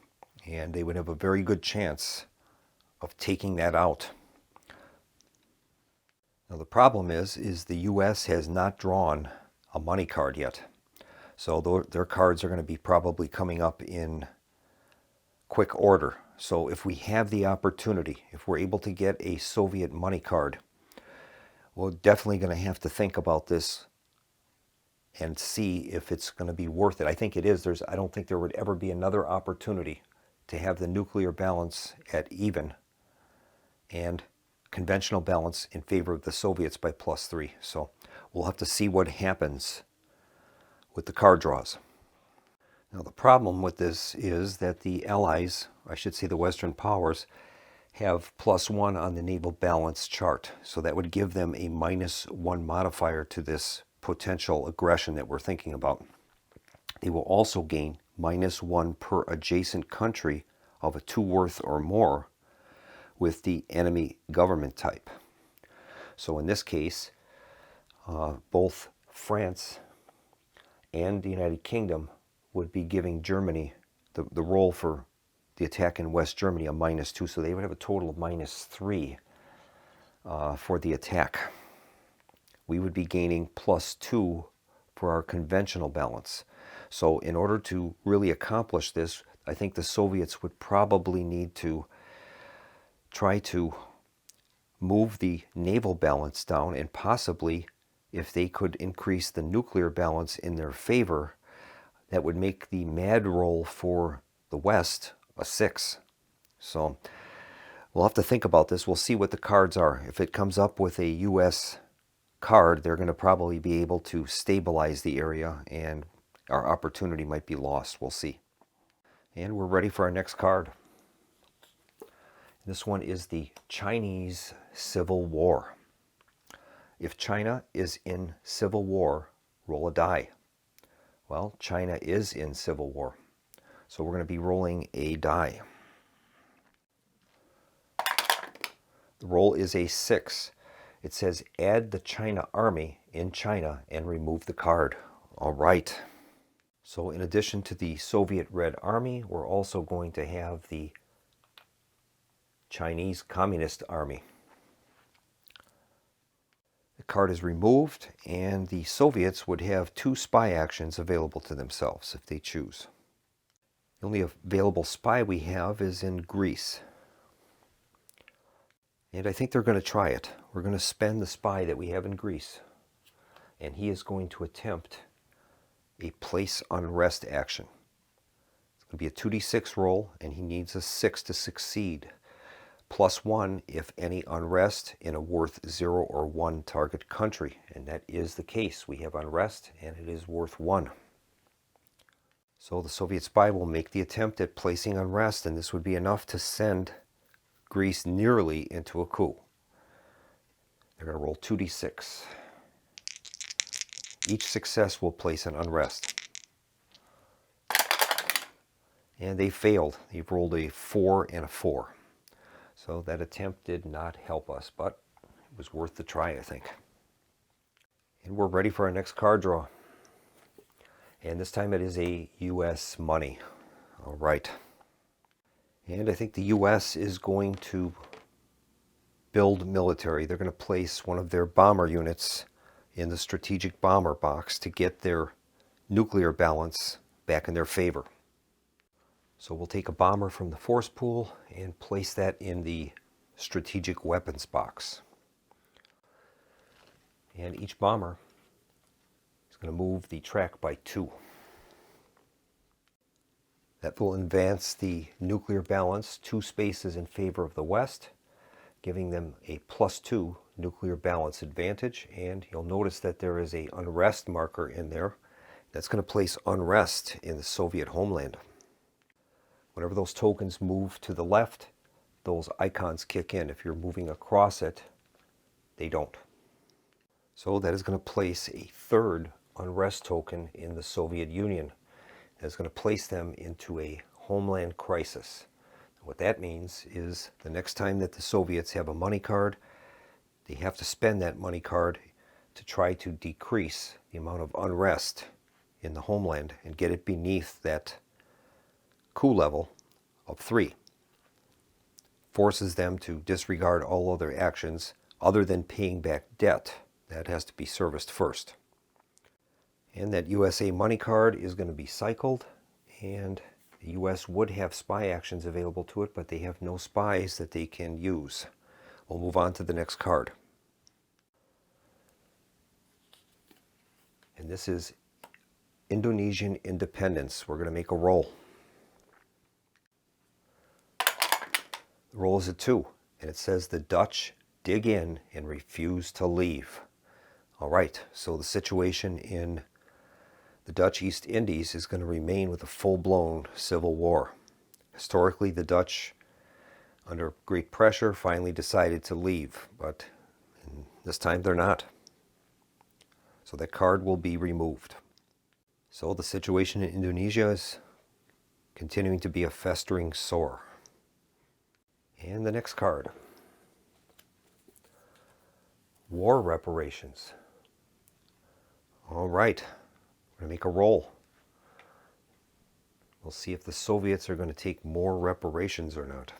and they would have a very good chance of taking that out. Now the problem is the U.S. has not drawn a money card yet, so their cards are going to be probably coming up in quick order. So if we have the opportunity, if we're able to get a Soviet money card, we're definitely going to have to think about this and see if it's going to be worth it. I think it is. I don't think there would ever be another opportunity to have the nuclear balance at even and conventional balance in favor of the Soviets by +3. So we'll have to see what happens with the card draws. Now the problem with this is that the Allies, I should say the Western powers, have +1 on the naval balance chart. So that would give them a -1 modifier to this potential aggression that we're thinking about. They will also gain -1 per adjacent country of a 2 worth or more with the enemy government type. So in this case, both France and the United Kingdom would be giving Germany the roll for the attack in West Germany a -2, so they would have a total of -3 for the attack. We would be gaining +2 for our conventional balance. So in order to really accomplish this, I think the Soviets would probably need to try to move the naval balance down, and possibly, if they could increase the nuclear balance in their favor, that would make the mad roll for the West a 6. So we'll have to think about this. We'll see what the cards are. If it comes up with a U.S. card, they're going to probably be able to stabilize the area, and our opportunity might be lost. We'll see. And we're ready for our next card. This one is the Chinese Civil War. If China is in civil war, roll a die. Well, China is in civil war, so we're going to be rolling a die. The roll is a 6. It says add the China army in China and remove the card. All right. So in addition to the Soviet Red Army, we're also going to have the Chinese Communist Army. The card is removed, and the Soviets would have 2 spy actions available to themselves if they choose. The only available spy we have is in Greece. And I think they're going to try it. We're going to spend the spy that we have in Greece. And he is going to attempt a place unrest action. It's going to be a 2d6 roll, and he needs a 6 to succeed. +1 if any unrest in a worth 0 or 1 target country. And that is the case. We have unrest, and it is worth 1. So the Soviet spy will make the attempt at placing unrest, and this would be enough to send Greece nearly into a coup. They're going to roll 2d6. Each success will place an unrest. And they failed. They've rolled a 4 and a 4. So that attempt did not help us, but it was worth the try, I think. And we're ready for our next card draw. And this time it is a U.S. money. All right. And I think the U.S. is going to build military. They're going to place one of their bomber units in the strategic bomber box to get their nuclear balance back in their favor. So we'll take a bomber from the force pool and place that in the strategic weapons box. And each bomber is going to move the track by 2. That will advance the nuclear balance 2 spaces in favor of the West, giving them a +2 nuclear balance advantage. And you'll notice that there is an unrest marker in there. That's going to place unrest in the Soviet homeland. Whenever those tokens move to the left, those icons kick in. If you're moving across it, they don't. So that is going to place a 3rd unrest token in the Soviet Union. That's going to place them into a homeland crisis. What that means is the next time that the Soviets have a money card, they have to spend that money card to try to decrease the amount of unrest in the homeland and get it beneath that coup level of 3. Forces them to disregard all other actions other than paying back debt. That has to be serviced first. And that USA money card is going to be cycled, and the US would have spy actions available to it, but they have no spies that they can use. We'll move on to the next card. And this is Indonesian independence. We're going to make a roll. The roll is a 2, and it says the Dutch dig in and refuse to leave. All right, so the situation in the Dutch East Indies is going to remain with a full-blown civil war. Historically, the Dutch, under great pressure, finally decided to leave, but this time they're not. So that card will be removed. So the situation in Indonesia is continuing to be a festering sore. And the next card. War reparations. All right, we're going to make a roll. We'll see if the Soviets are going to take more reparations or not.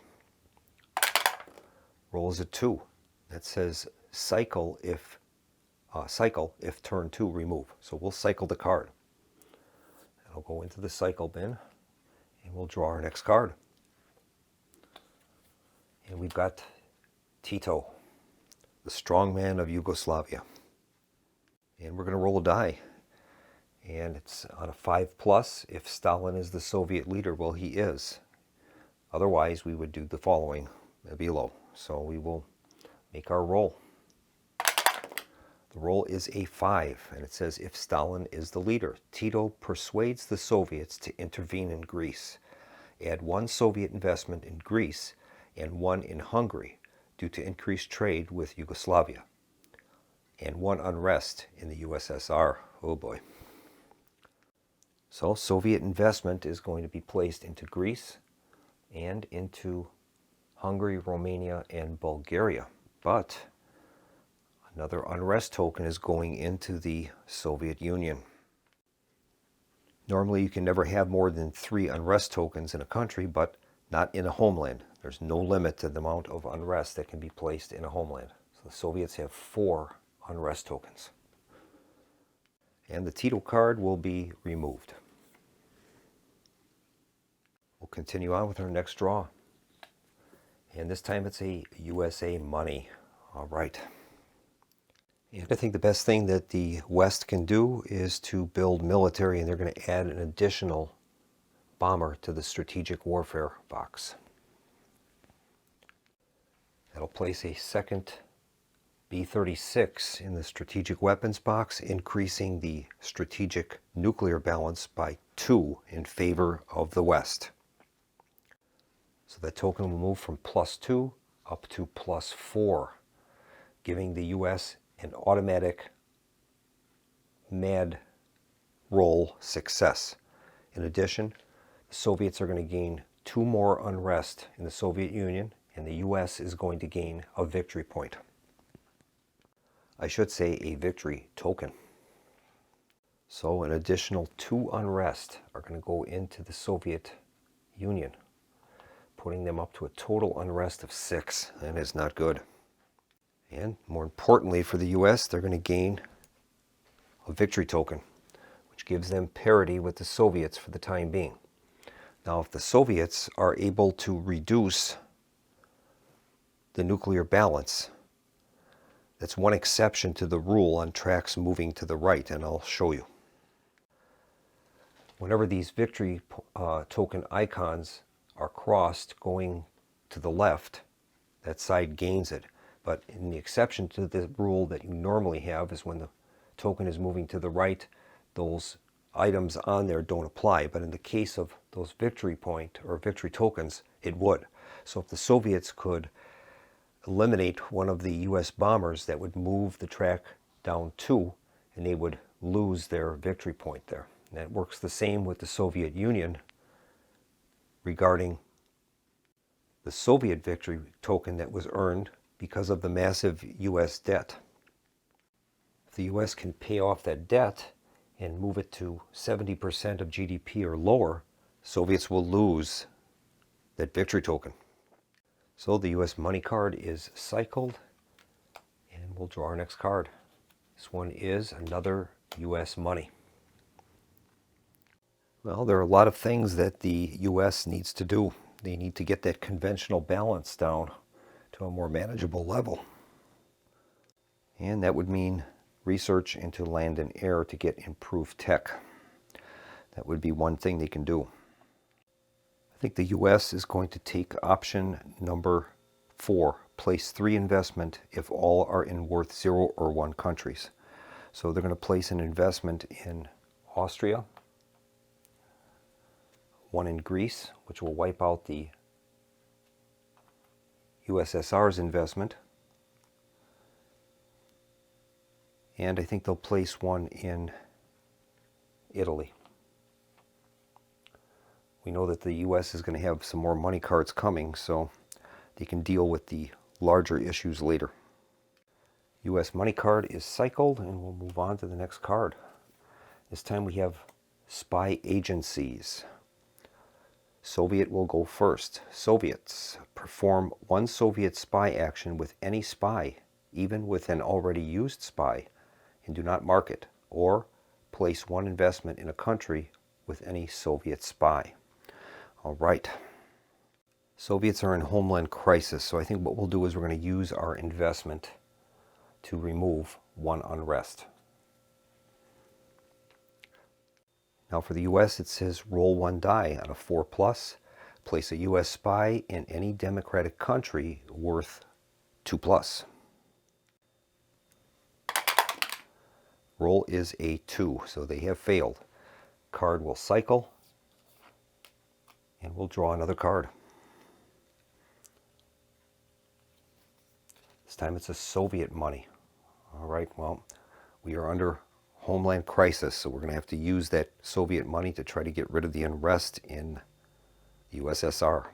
Roll is a 2. That says cycle if turn 2 remove. So we'll cycle the card. That'll go into the cycle bin, and we'll draw our next card. And we've got Tito, the strongman of Yugoslavia. And we're going to roll a die. And it's on a 5+ if Stalin is the Soviet leader. Well, he is. Otherwise, we would do the following below. So we will make our roll. The roll is a 5, and it says if Stalin is the leader, Tito persuades the Soviets to intervene in Greece. Add 1 Soviet investment in Greece and 1 in Hungary due to increased trade with Yugoslavia, and 1 unrest in the USSR. Oh boy. So Soviet investment is going to be placed into Greece and into Hungary, Romania, and Bulgaria. But another unrest token is going into the Soviet Union. Normally you can never have more than 3 unrest tokens in a country, but not in a homeland. There's no limit to the amount of unrest that can be placed in a homeland. So the Soviets have 4 unrest tokens. And the Tito card will be removed. We'll continue on with our next draw. And this time it's a USA money. All right. And I think the best thing that the West can do is to build military, and they're going to add an additional bomber to the strategic warfare box. That'll place a second B-36 in the strategic weapons box, increasing the strategic nuclear balance by 2 in favor of the West. So that token will move from +2 up to +4, giving the U.S. an automatic MAD roll success. In addition, the Soviets are going to gain 2 more unrest in the Soviet Union, and the U.S. is going to gain a victory point. I should say a victory token. So an additional 2 unrest are going to go into the Soviet Union, putting them up to a total unrest of 6. That is not good. And more importantly for the U.S., they're going to gain a victory token, which gives them parity with the Soviets for the time being. Now, if the Soviets are able to reduce the nuclear balance, that's one exception to the rule on tracks moving to the right, and I'll show you. Whenever these victory token icons are crossed going to the left, that side gains it. But in the exception to the rule that you normally have is when the token is moving to the right, those items on there don't apply. But in the case of those victory point or victory tokens, it would. So if the Soviets could eliminate one of the U.S. bombers, that would move the track down 2, and they would lose their victory point there. And that works the same with the Soviet Union regarding the Soviet victory token that was earned because of the massive U.S. debt. If the U.S. can pay off that debt and move it to 70% of GDP or lower, Soviets will lose that victory token. So the U.S. money card is cycled, and we'll draw our next card. This one is another U.S. money. Well, there are a lot of things that the U.S. needs to do. They need to get that conventional balance down to a more manageable level. And that would mean research into land and air to get improved tech. That would be one thing they can do. I think the U.S. is going to take option number 4, place 3 investment if all are in worth 0 or 1 countries. So they're going to place an investment in Austria, 1 in Greece, which will wipe out the USSR's investment, and I think they'll place 1 in Italy. We know that the U.S. is going to have some more money cards coming, so they can deal with the larger issues later. U.S. money card is cycled, and we'll move on to the next card. This time we have spy agencies. Soviet will go first. Soviets perform 1 Soviet spy action with any spy, even with an already used spy, and do not mark it, or place 1 investment in a country with any Soviet spy. All right. Soviets are in homeland crisis, so I think what we'll do is we're going to use our investment to remove 1 unrest. Now for the U.S., it says roll 1 die on a 4+, place a U.S. spy in any democratic country worth 2+. Roll is a 2, so they have failed. Card will cycle, and we'll draw another card. This time it's a Soviet money. All right, well, we are under homeland crisis, so we're going to have to use that Soviet money to try to get rid of the unrest in the USSR.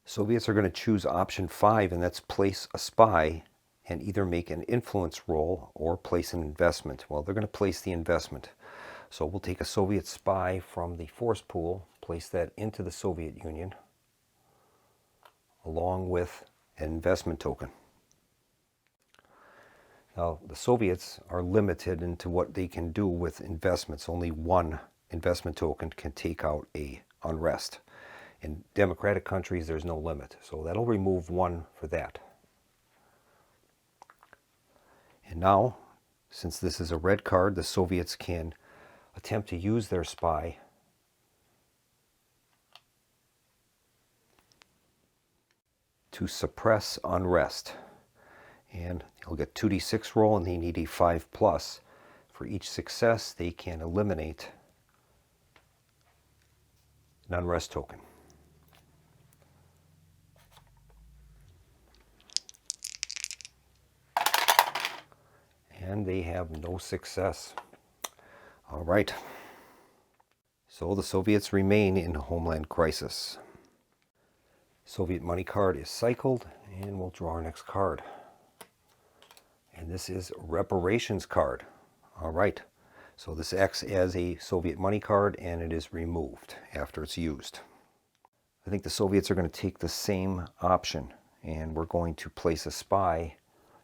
Soviets are going to choose option 5, and that's place a spy and either make an influence roll or place an investment. Well, they're going to place the investment. So we'll take a Soviet spy from the force pool, place that into the Soviet Union, along with an investment token. Now, the Soviets are limited into what they can do with investments. Only one investment token can take out a unrest. In democratic countries, there's no limit. So that'll remove one for that. And now, since this is a red card, the Soviets can attempt to use their spy to suppress unrest. And he'll get 2d6 roll, and they need a 5+. For each success, they can eliminate an unrest token. And they have no success. All right. So the Soviets remain in homeland crisis. Soviet money card is cycled, and we'll draw our next card. And this is reparations card. All right. So this acts as a Soviet money card, and it is removed after it's used. I think the Soviets are going to take the same option, and we're going to place a spy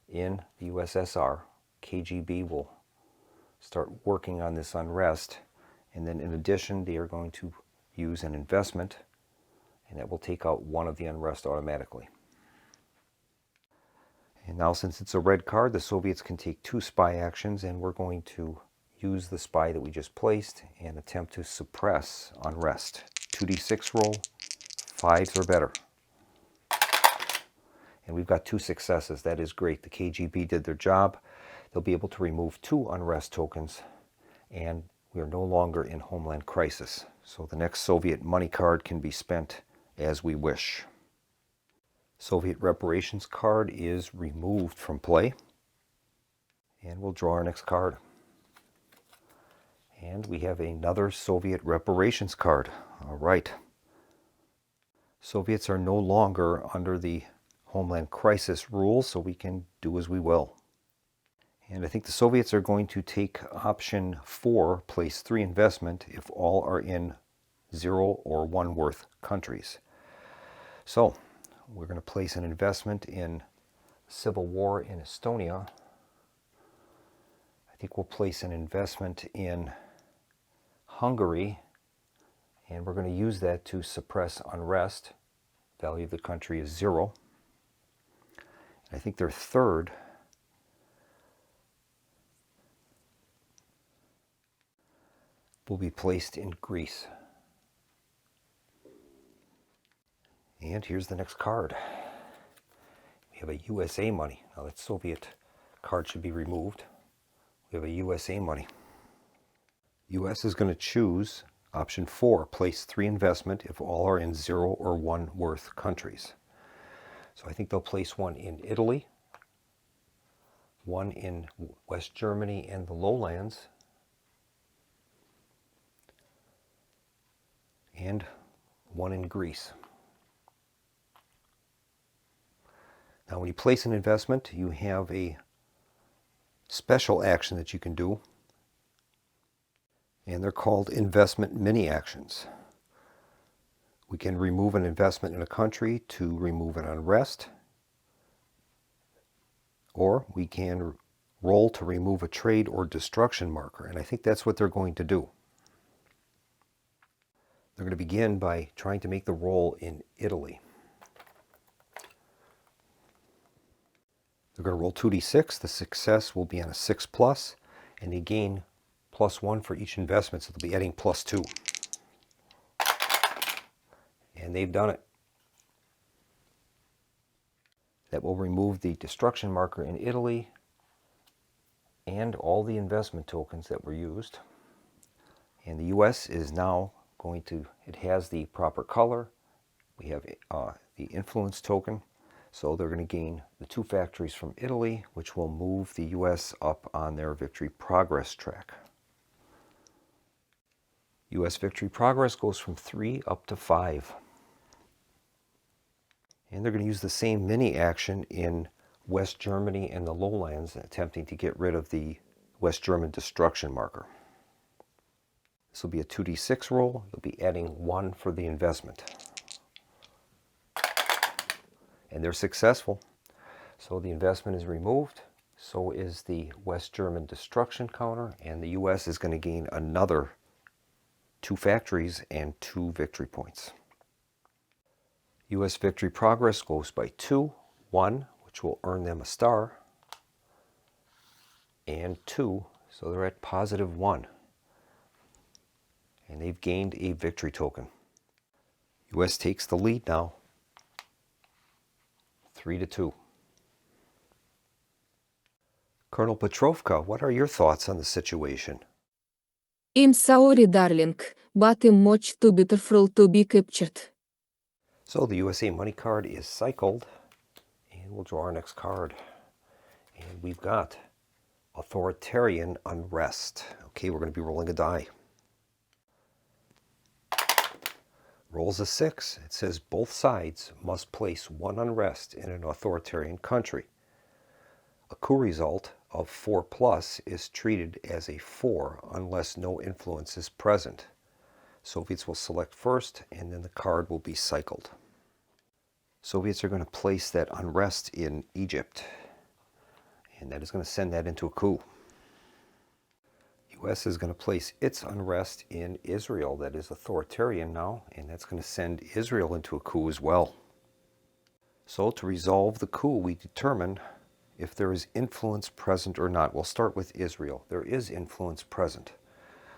in the USSR. KGB will start working on this unrest, and then in addition they are going to use an investment, and that will take out one of the unrest automatically. And now, since it's a red card, the Soviets can take 2 spy actions, and we're going to use the spy that we just placed and attempt to suppress unrest. 2d6 roll, 5s or better. And we've got 2 successes. That is great. The KGB did their job. They'll be able to remove 2 unrest tokens, and we are no longer in homeland crisis. So the next Soviet money card can be spent as we wish. Soviet reparations card is removed from play. And we'll draw our next card. And we have another Soviet reparations card. All right. Soviets are no longer under the homeland crisis rules, so we can do as we will. And I think the Soviets are going to take option 4, place 3 investment if all are in 0 or 1 worth countries. So we're going to place an investment in civil war in Estonia. I think we'll place an investment in Hungary, and we're going to use that to suppress unrest. Value of the country is 0. And I think their third will be placed in Greece. And here's the next card. We have a USA money. Now that Soviet card should be removed. We have a USA money. US is going to choose option 4, place 3 investment if all are in 0 or 1 worth countries. So I think they'll place one in Italy, one in West Germany and the lowlands, and one in Greece. Now, when you place an investment, you have a special action that you can do, and they're called investment mini actions. We can remove an investment in a country to remove an unrest, or we can roll to remove a trade or destruction marker, and I think that's what they're going to do. They're going to begin by trying to make the roll in Italy. They're going to roll 2d6. The success will be on a 6+, and they gain +1 for each investment, so they'll be adding +2. And they've done it. That will remove the destruction marker in Italy and all the investment tokens that were used. And the US is now going to, it has the proper color. We have the influence token. So they're going to gain the 2 factories from Italy, which will move the US up on their victory progress track. US victory progress goes from 3 up to 5. And they're going to use the same mini action in West Germany and the lowlands, attempting to get rid of the West German destruction marker. This will be a 2d6 roll. You'll be adding 1 for the investment. And they're successful. So the investment is removed. So is the West German destruction counter. And the U.S. is going to gain another 2 factories and 2 victory points. U.S. victory progress goes by 2, 1, which will earn them a star, and 2, so they're at positive 1. And they've gained a victory token. U.S. takes the lead now, 3-2. Colonel Petrovka, what are your thoughts on the situation? I'm sorry, darling, but I'm much too beautiful to be captured. So the USA money card is cycled, and we'll draw our next card. And we've got authoritarian unrest. Okay, we're going to be rolling a die. Rolls a 6. It says both sides must place 1 unrest in an authoritarian country. A coup result of 4+ is treated as a 4 unless no influence is present. Soviets will select first, and then the card will be cycled. Soviets are going to place that unrest in Egypt, and that is going to send that into a coup. U.S. is going to place its unrest in Israel, that is authoritarian now, and that's going to send Israel into a coup as well. So to resolve the coup, we determine if there is influence present or not. We'll start with Israel. There is influence present.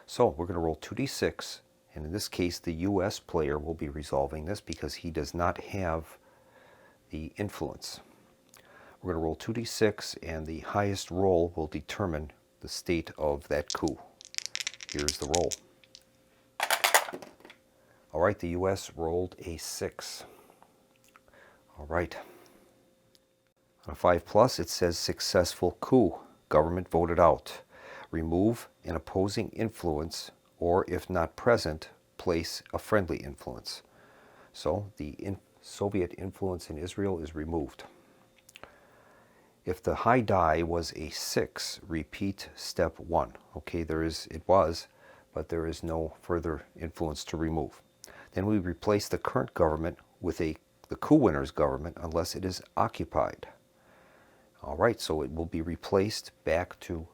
So we're going to roll 2d6, and in this case the U.S. player will be resolving this because he does not have the influence. We're going to roll 2d6, and the highest roll will determine the state of that coup. Here's the roll. All right, the U.S. rolled a 6. All right. On a 5+, it says successful coup. Government voted out. Remove an opposing influence, or if not present, place a friendly influence. So the Soviet influence in Israel is removed. If the high die was a 6, repeat step 1. Okay, it was, but there is no further influence to remove. Then we replace the current government with the coup winner's government unless it is occupied. All right, so it will be replaced back to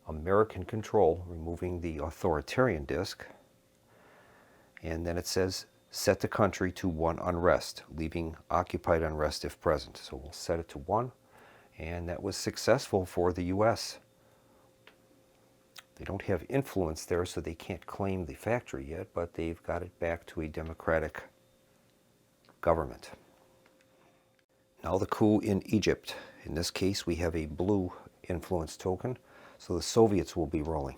American control, removing the authoritarian disc. And then it says set the country to 1 unrest, leaving occupied unrest if present. So we'll set it to 1. And that was successful for the U.S. They don't have influence there, so they can't claim the factory yet, but they've got it back to a democratic government. Now the coup in Egypt. In this case, we have a blue influence token, so the Soviets will be rolling.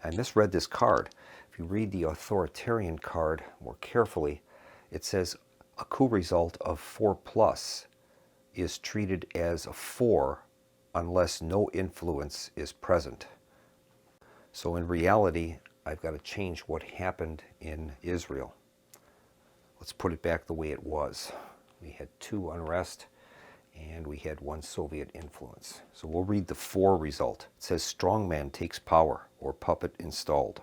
I misread this card. If you read the authoritarian card more carefully, it says a coup result of 4+ is treated as a 4 unless no influence is present. So in reality, I've got to change what happened in Israel. Let's put it back the way it was. We had 2 unrest, and we had 1 Soviet influence. So we'll read the 4 result. It says strongman takes power, or puppet installed.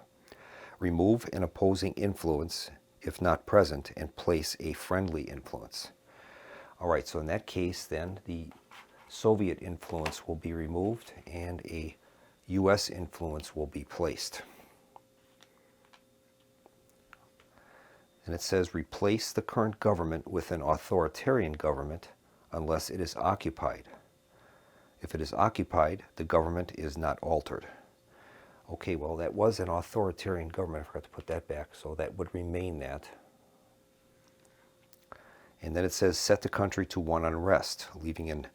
Remove an opposing influence if not present, and place a friendly influence. All right, so in that case, then, the Soviet influence will be removed and a U.S. influence will be placed. And it says replace the current government with an authoritarian government unless it is occupied. If it is occupied, the government is not altered. Okay, well, that was an authoritarian government. I forgot to put that back, so that would remain that. And then it says set the country to 1 unrest, leaving an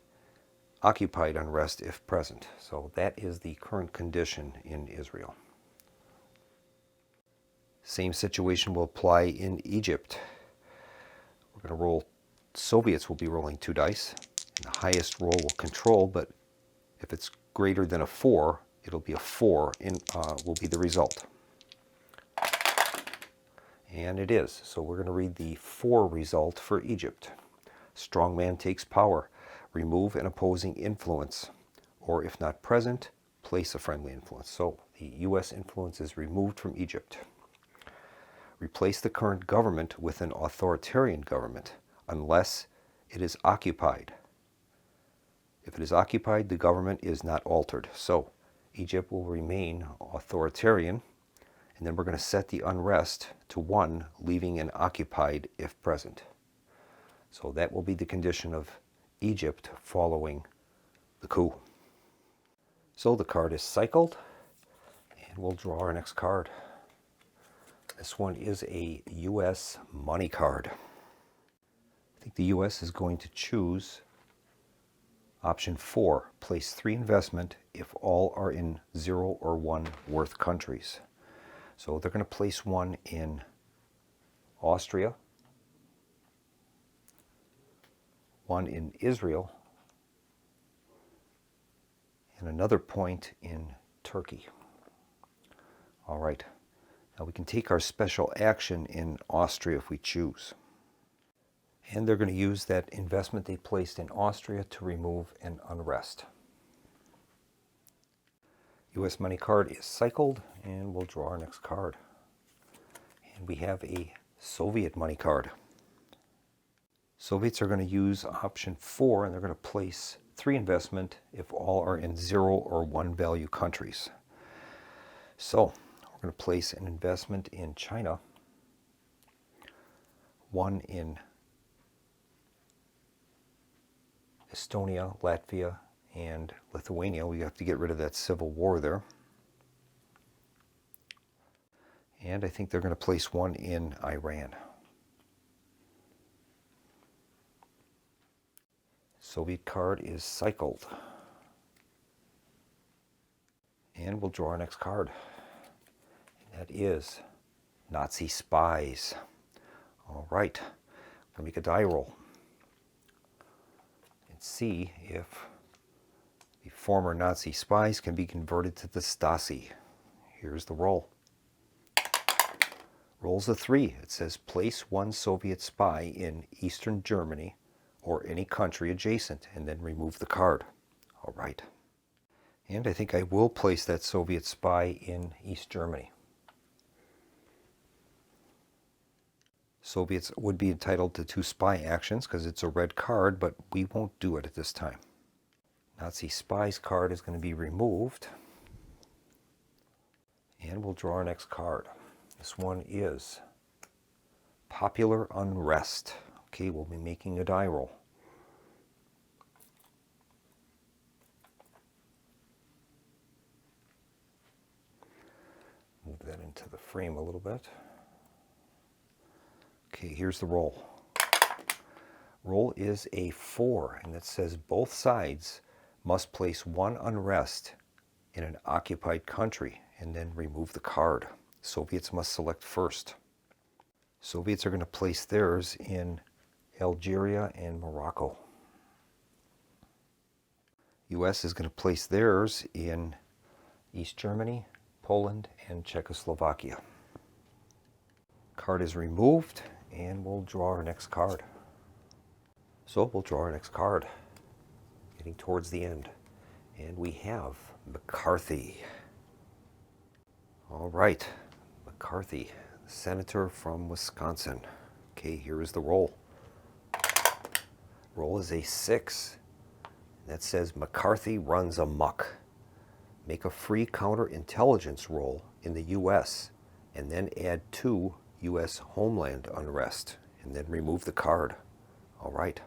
occupied unrest if present. So that is the current condition in Israel. Same situation will apply in Egypt. We're going to roll, Soviets will be rolling 2 dice. And the highest roll will control, but if it's greater than a 4, it'll be a 4 will be the result. And it is. So we're going to read the 4 result for Egypt. Strongman takes power. Remove an opposing influence, or if not present, place a friendly influence. So The U.S. influence is removed from Egypt. Replace the current government with an authoritarian government unless it is occupied. If it is occupied, the government is not altered. So Egypt will remain authoritarian, and then we're going to set the unrest to 1, leaving an occupied if present. So that will be the condition of Egypt following the coup. So the card is cycled, and we'll draw our next card. This one is a U.S. money card. I think the U.S. is going to choose option 4, place 3 investment if all are in 0 or 1 worth countries. So they're going to place 1 in Austria, 1 in Israel, and another point in Turkey. All right, now we can take our special action in Austria if we choose. And they're going to use that investment they placed in Austria to remove an unrest. U.S. money card is cycled, and we'll draw our next card. And we have a Soviet money card. Soviets are going to use option 4, and they're going to place 3 investment if all are in 0 or 1 value countries. So we're going to place an investment in China, 1 in Estonia, Latvia, and Lithuania. We have to get rid of that civil war there. And I think they're going to place 1 in Iran. Soviet card is cycled. And we'll draw our next card. And that is Nazi spies. All right, I'm going to make a die roll and see if the former Nazi spies can be converted to the Stasi. Here's the roll. Roll's a 3. It says place 1 Soviet spy in Eastern Germany or any country adjacent, and then remove the card. All right. And I think I will place that Soviet spy in East Germany. Soviets would be entitled to 2 spy actions because it's a red card, but we won't do it at this time. Nazi spies card is going to be removed. And we'll draw our next card. This one is Popular Unrest. Okay, we'll be making a die roll. Move that into the frame a little bit. Okay, here's the roll. Roll is a 4, and it says both sides must place 1 unrest in an occupied country and then remove the card. Soviets must select first. Soviets are going to place theirs in Algeria and Morocco. U.S. is going to place theirs in East Germany, Poland, and Czechoslovakia. Card is removed, and we'll draw our next card. So we'll draw our next card, getting towards the end. And we have McCarthy. All right, McCarthy, senator from Wisconsin. Okay, here is the roll. Roll is a 6. That says McCarthy runs amok. Make a free counterintelligence roll in the U.S. and then add 2 U.S. homeland unrest and then remove the card. All right.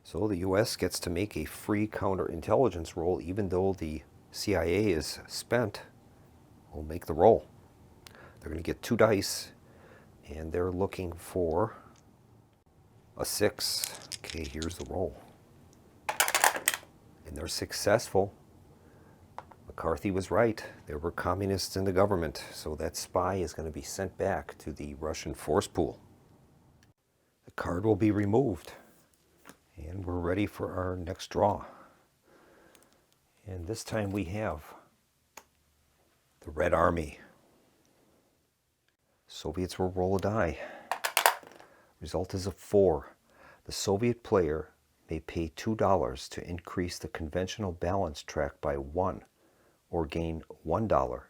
So the U.S. gets to make a free counterintelligence roll even though the CIA is spent. We'll make the roll. They're going to get 2 dice, and they're looking for a 6. Okay, here's the roll. And they're successful. McCarthy was right. There were communists in the government, so that spy is going to be sent back to the Russian force pool. The card will be removed, and we're ready for our next draw. And this time we have the Red Army. Soviets will roll a die. Result is a 4. The Soviet player may pay $2 to increase the conventional balance track by 1 or gain $1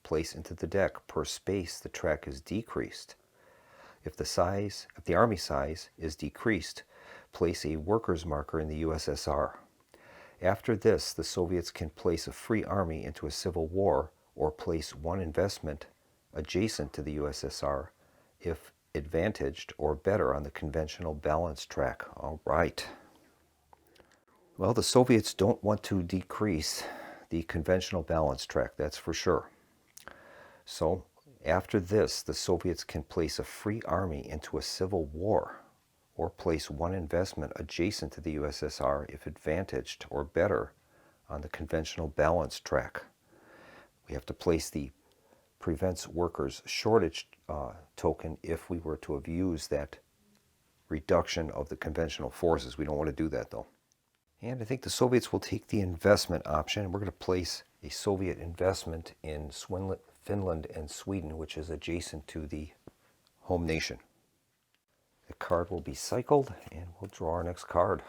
placed into the deck per space the track is decreased. If the army size is decreased, place a workers marker in the USSR. After this, the Soviets can place a free army into a civil war or place one investment adjacent to the USSR if advantaged or better on the conventional balance track. All right. Well, the Soviets don't want to decrease the conventional balance track, that's for sure. So after this, the Soviets can place a free army into a civil war or place one investment adjacent to the USSR if advantaged or better on the conventional balance track. We have to place the prevents workers shortage token if we were to have used that reduction of the conventional forces. We don't want to do that though. And I think the Soviets will take the investment option. We're going to place a Soviet investment in Finland and Sweden, which is adjacent to the home nation. The card will be cycled, and we'll draw our next card.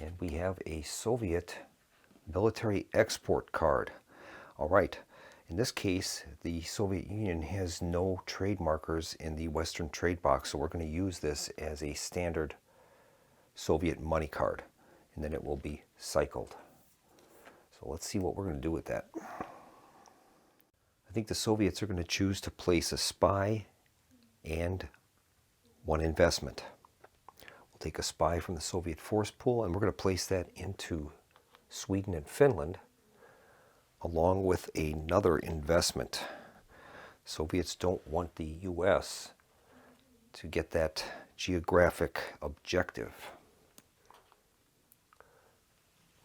And we have a Soviet military export card. All right. In this case, the Soviet Union has no trade markers in the Western trade box, so we're going to use this as a standard Soviet money card, and then it will be cycled. So let's see what we're going to do with that. I think the Soviets are going to choose to place a spy and one investment. We'll take a spy from the Soviet force pool, and we're going to place that into Sweden and Finland, along with another investment. Soviets don't want the U.S. to get that geographic objective.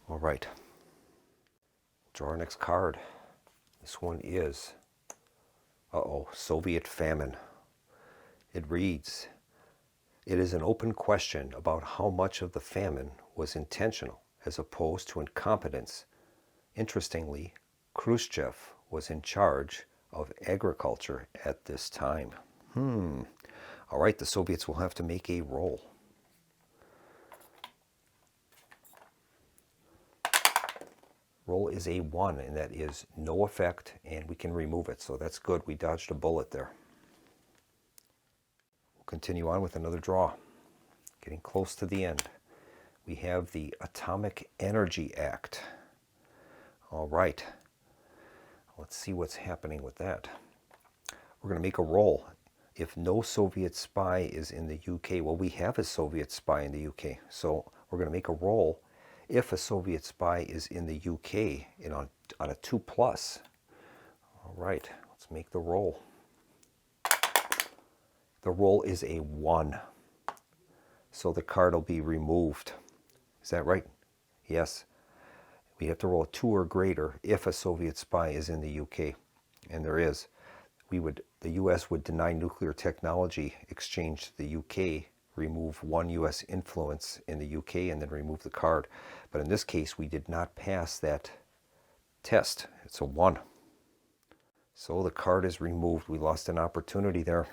All right. Draw our next card. This one is, Soviet famine. It reads, it is an open question about how much of the famine was intentional as opposed to incompetence. Interestingly, Khrushchev was in charge of agriculture at this time. All right, the Soviets will have to make a roll. Roll is a 1, and that is no effect, and we can remove it, so that's good. We dodged a bullet there. We'll continue on with another draw. Getting close to the end. We have the Atomic Energy Act. All right. Let's see what's happening with that. We're going to make a roll. If no Soviet spy is in the UK, well, we have a Soviet spy in the UK, so we're going to make a roll if a Soviet spy is in the UK on a 2+. All right, let's make the roll. The roll is a 1, so the card will be removed. Is that right? Yes. We have to roll a 2 or greater if a Soviet spy is in the UK, and there is. The U.S. would deny nuclear technology exchange to the UK, remove one U.S. influence in the UK, and then remove the card. But in this case, we did not pass that test. It's a 1. So the card is removed. We lost an opportunity there.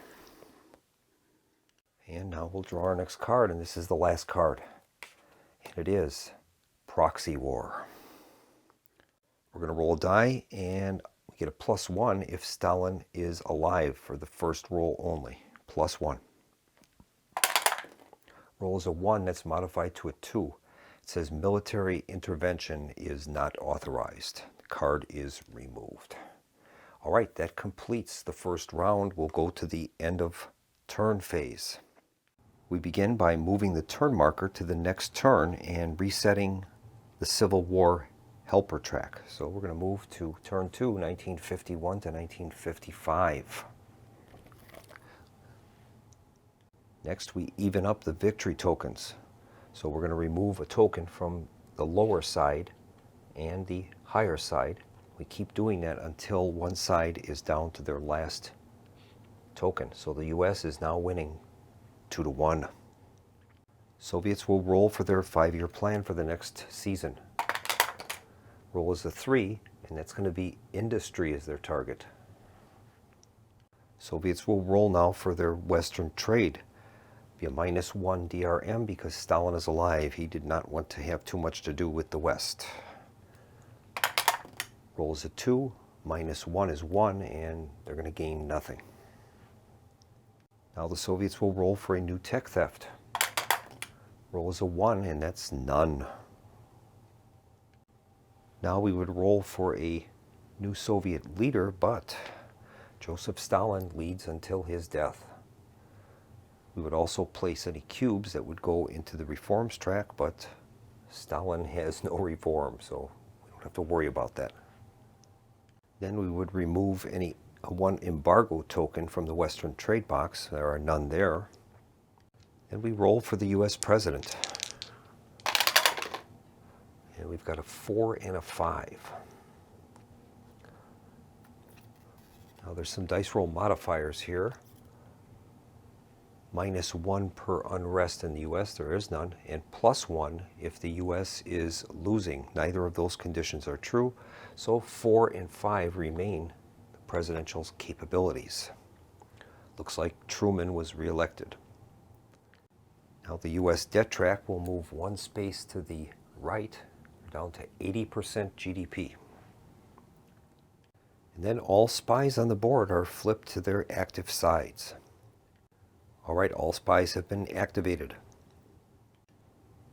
And now we'll draw our next card, and this is the last card. And it is Proxy War. We're going to roll a die, and we get a +1 if Stalin is alive for the first roll only. +1. Roll is a 1, that's modified to a 2. It says military intervention is not authorized. The card is removed. All right, that completes the first round. We'll go to the end of turn phase. We begin by moving the turn marker to the next turn and resetting the Civil War helper track. So we're going to move to turn 2, 1951 to 1955. Next, we even up the victory tokens. So we're going to remove a token from the lower side and the higher side. We keep doing that until one side is down to their last token. So the US is now winning 2-1. Soviets will roll for their 5-year plan for the next season. Roll is a 3, and that's going to be industry as their target. Soviets will roll now for their Western trade. Be a -1 DRM because Stalin is alive. He did not want to have too much to do with the West. Roll is a 2. minus 1 is 1, and they're going to gain nothing. Now the Soviets will roll for a new tech theft. Roll is a 1, and that's none. Now we would roll for a new Soviet leader, but Joseph Stalin leads until his death. We would also place any cubes that would go into the reforms track, but Stalin has no reform, so we don't have to worry about that. Then we would remove any one embargo token from the Western trade box. There are none there. And we roll for the US president. And we've got a 4 and a 5. Now there's some dice roll modifiers here. Minus 1 per unrest in the US, there is none, and plus 1 if the US is losing. Neither of those conditions are true, so 4 and 5 remain the presidential's capabilities. Looks like Truman was reelected. Now the US debt track will move 1 space to the right, down to 80% GDP. And then all spies on the board are flipped to their active sides. All right, all spies have been activated.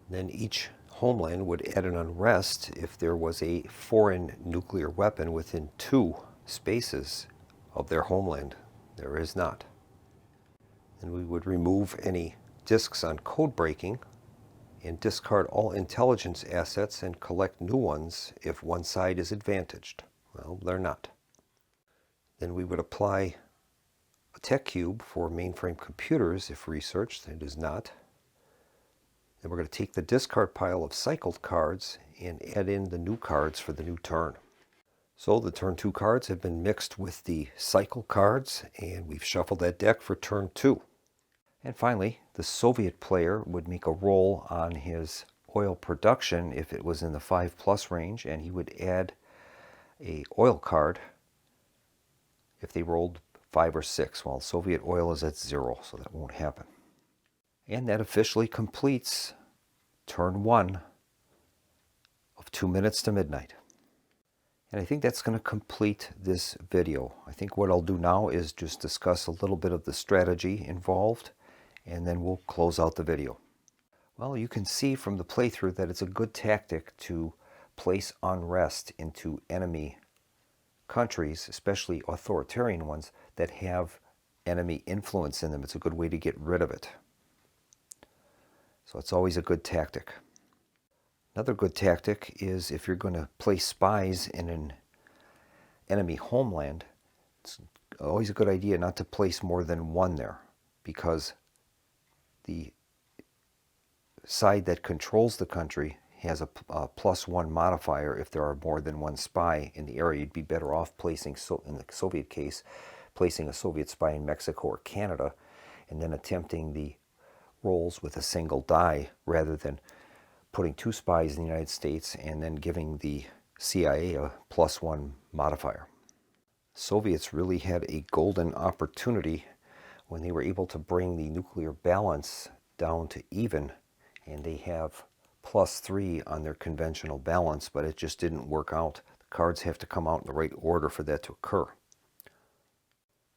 Then each homeland would add an unrest if there was a foreign nuclear weapon within 2 spaces of their homeland. There is not. And we would remove any discs on code breaking and discard all intelligence assets and collect new ones if one side is advantaged. Well, they're not. Then we would apply a tech cube for mainframe computers if researched. It is not. Then we're going to take the discard pile of cycled cards and add in the new cards for the new turn. So the turn 2 cards have been mixed with the cycle cards, and we've shuffled that deck for turn 2. And finally, the Soviet player would make a roll on his oil production if it was in the 5+ range, and he would add a oil card if they rolled 5 or 6. Well, Soviet oil is at 0, so that won't happen. And that officially completes turn 1 of 2 minutes to midnight. And I think that's going to complete this video. I think what I'll do now is just discuss a little bit of the strategy involved, and then we'll close out the video. Well, you can see from the playthrough that it's a good tactic to place unrest into enemy countries, especially authoritarian ones that have enemy influence in them. It's a good way to get rid of it. So it's always a good tactic. Another good tactic is if you're going to place spies in an enemy homeland, it's always a good idea not to place more than 1 there, because the side that controls the country has a +1 modifier if there are more than 1 spy in the area. You'd be better off placing, in the Soviet case, placing a Soviet spy in Mexico or Canada, and then attempting the rolls with a single die, rather than putting 2 spies in the United States and then giving the CIA a +1 modifier. Soviets really had a golden opportunity when they were able to bring the nuclear balance down to even, and they have +3 on their conventional balance, but it just didn't work out. The cards have to come out in the right order for that to occur.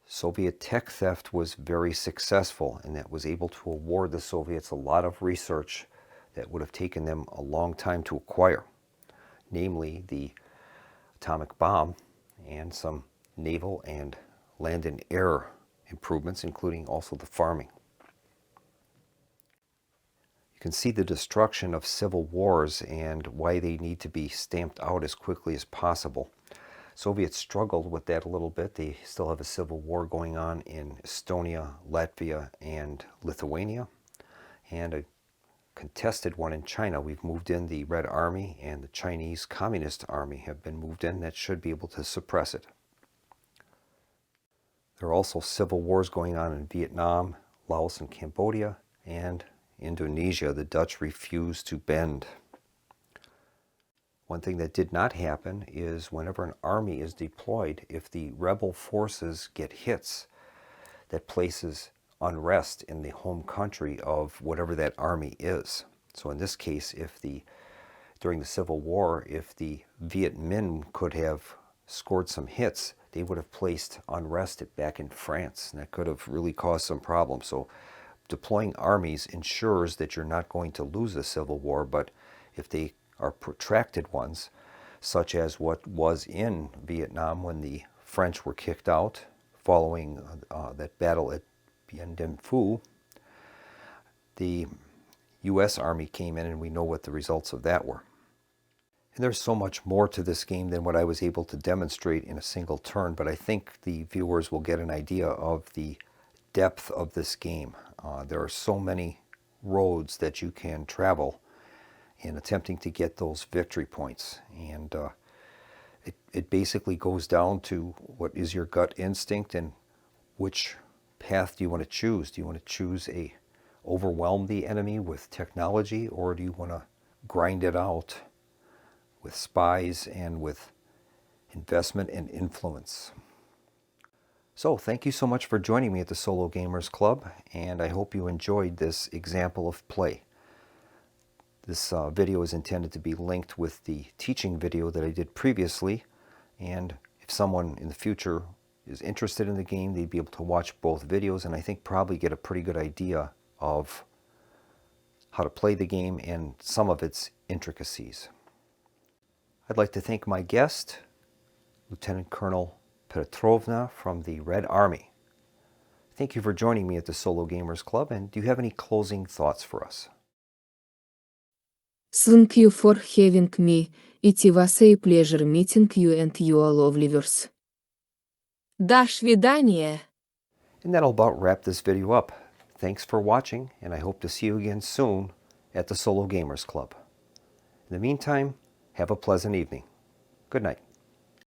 Soviet tech theft was very successful, and that was able to award the Soviets a lot of research that would have taken them a long time to acquire, namely the atomic bomb and some naval and land and air improvements, including also the farming. You can see the destruction of civil wars and why they need to be stamped out as quickly as possible. Soviets struggled with that a little bit. They still have a civil war going on in Estonia, Latvia, and Lithuania, and a contested one in China. We've moved in the Red Army, and the Chinese Communist Army have been moved in. That should be able to suppress it. There are also civil wars going on in Vietnam, Laos, and Cambodia, and Indonesia. The Dutch refused to bend. One thing that did not happen is whenever an army is deployed, if the rebel forces get hits, that places unrest in the home country of whatever that army is. So in this case, during the Civil War, if the Viet Minh could have scored some hits, they would have placed unrest back in France, and that could have really caused some problems. So deploying armies ensures that you're not going to lose a civil war, but if they are protracted ones, such as what was in Vietnam when the French were kicked out following that battle at Bien Dinh Phu, the U.S. Army came in, and we know what the results of that were. And there's so much more to this game than what I was able to demonstrate in a single turn, but I think the viewers will get an idea of the depth of this game. There are so many roads that you can travel in attempting to get those victory points. And it basically goes down to what is your gut instinct and which path do you want to choose. Do you want to choose overwhelm the enemy with technology, or do you want to grind it out with spies and with investment and influence? So thank you so much for joining me at the Solo Gamers Club, and I hope you enjoyed this example of play. This video is intended to be linked with the teaching video that I did previously, and if someone in the future is interested in the game, they'd be able to watch both videos and I think probably get a pretty good idea of how to play the game and some of its intricacies. I'd like to thank my guest, Lieutenant Colonel Petrovna from the Red Army. Thank you for joining me at the Solo Gamers Club, and do you have any closing thoughts for us? Thank you for having me. It was a pleasure meeting you and your lovely viewers. До свидания. And that'll about wrap this video up. Thanks for watching, and I hope to see you again soon at the Solo Gamers Club. In the meantime, have a pleasant evening. Good night.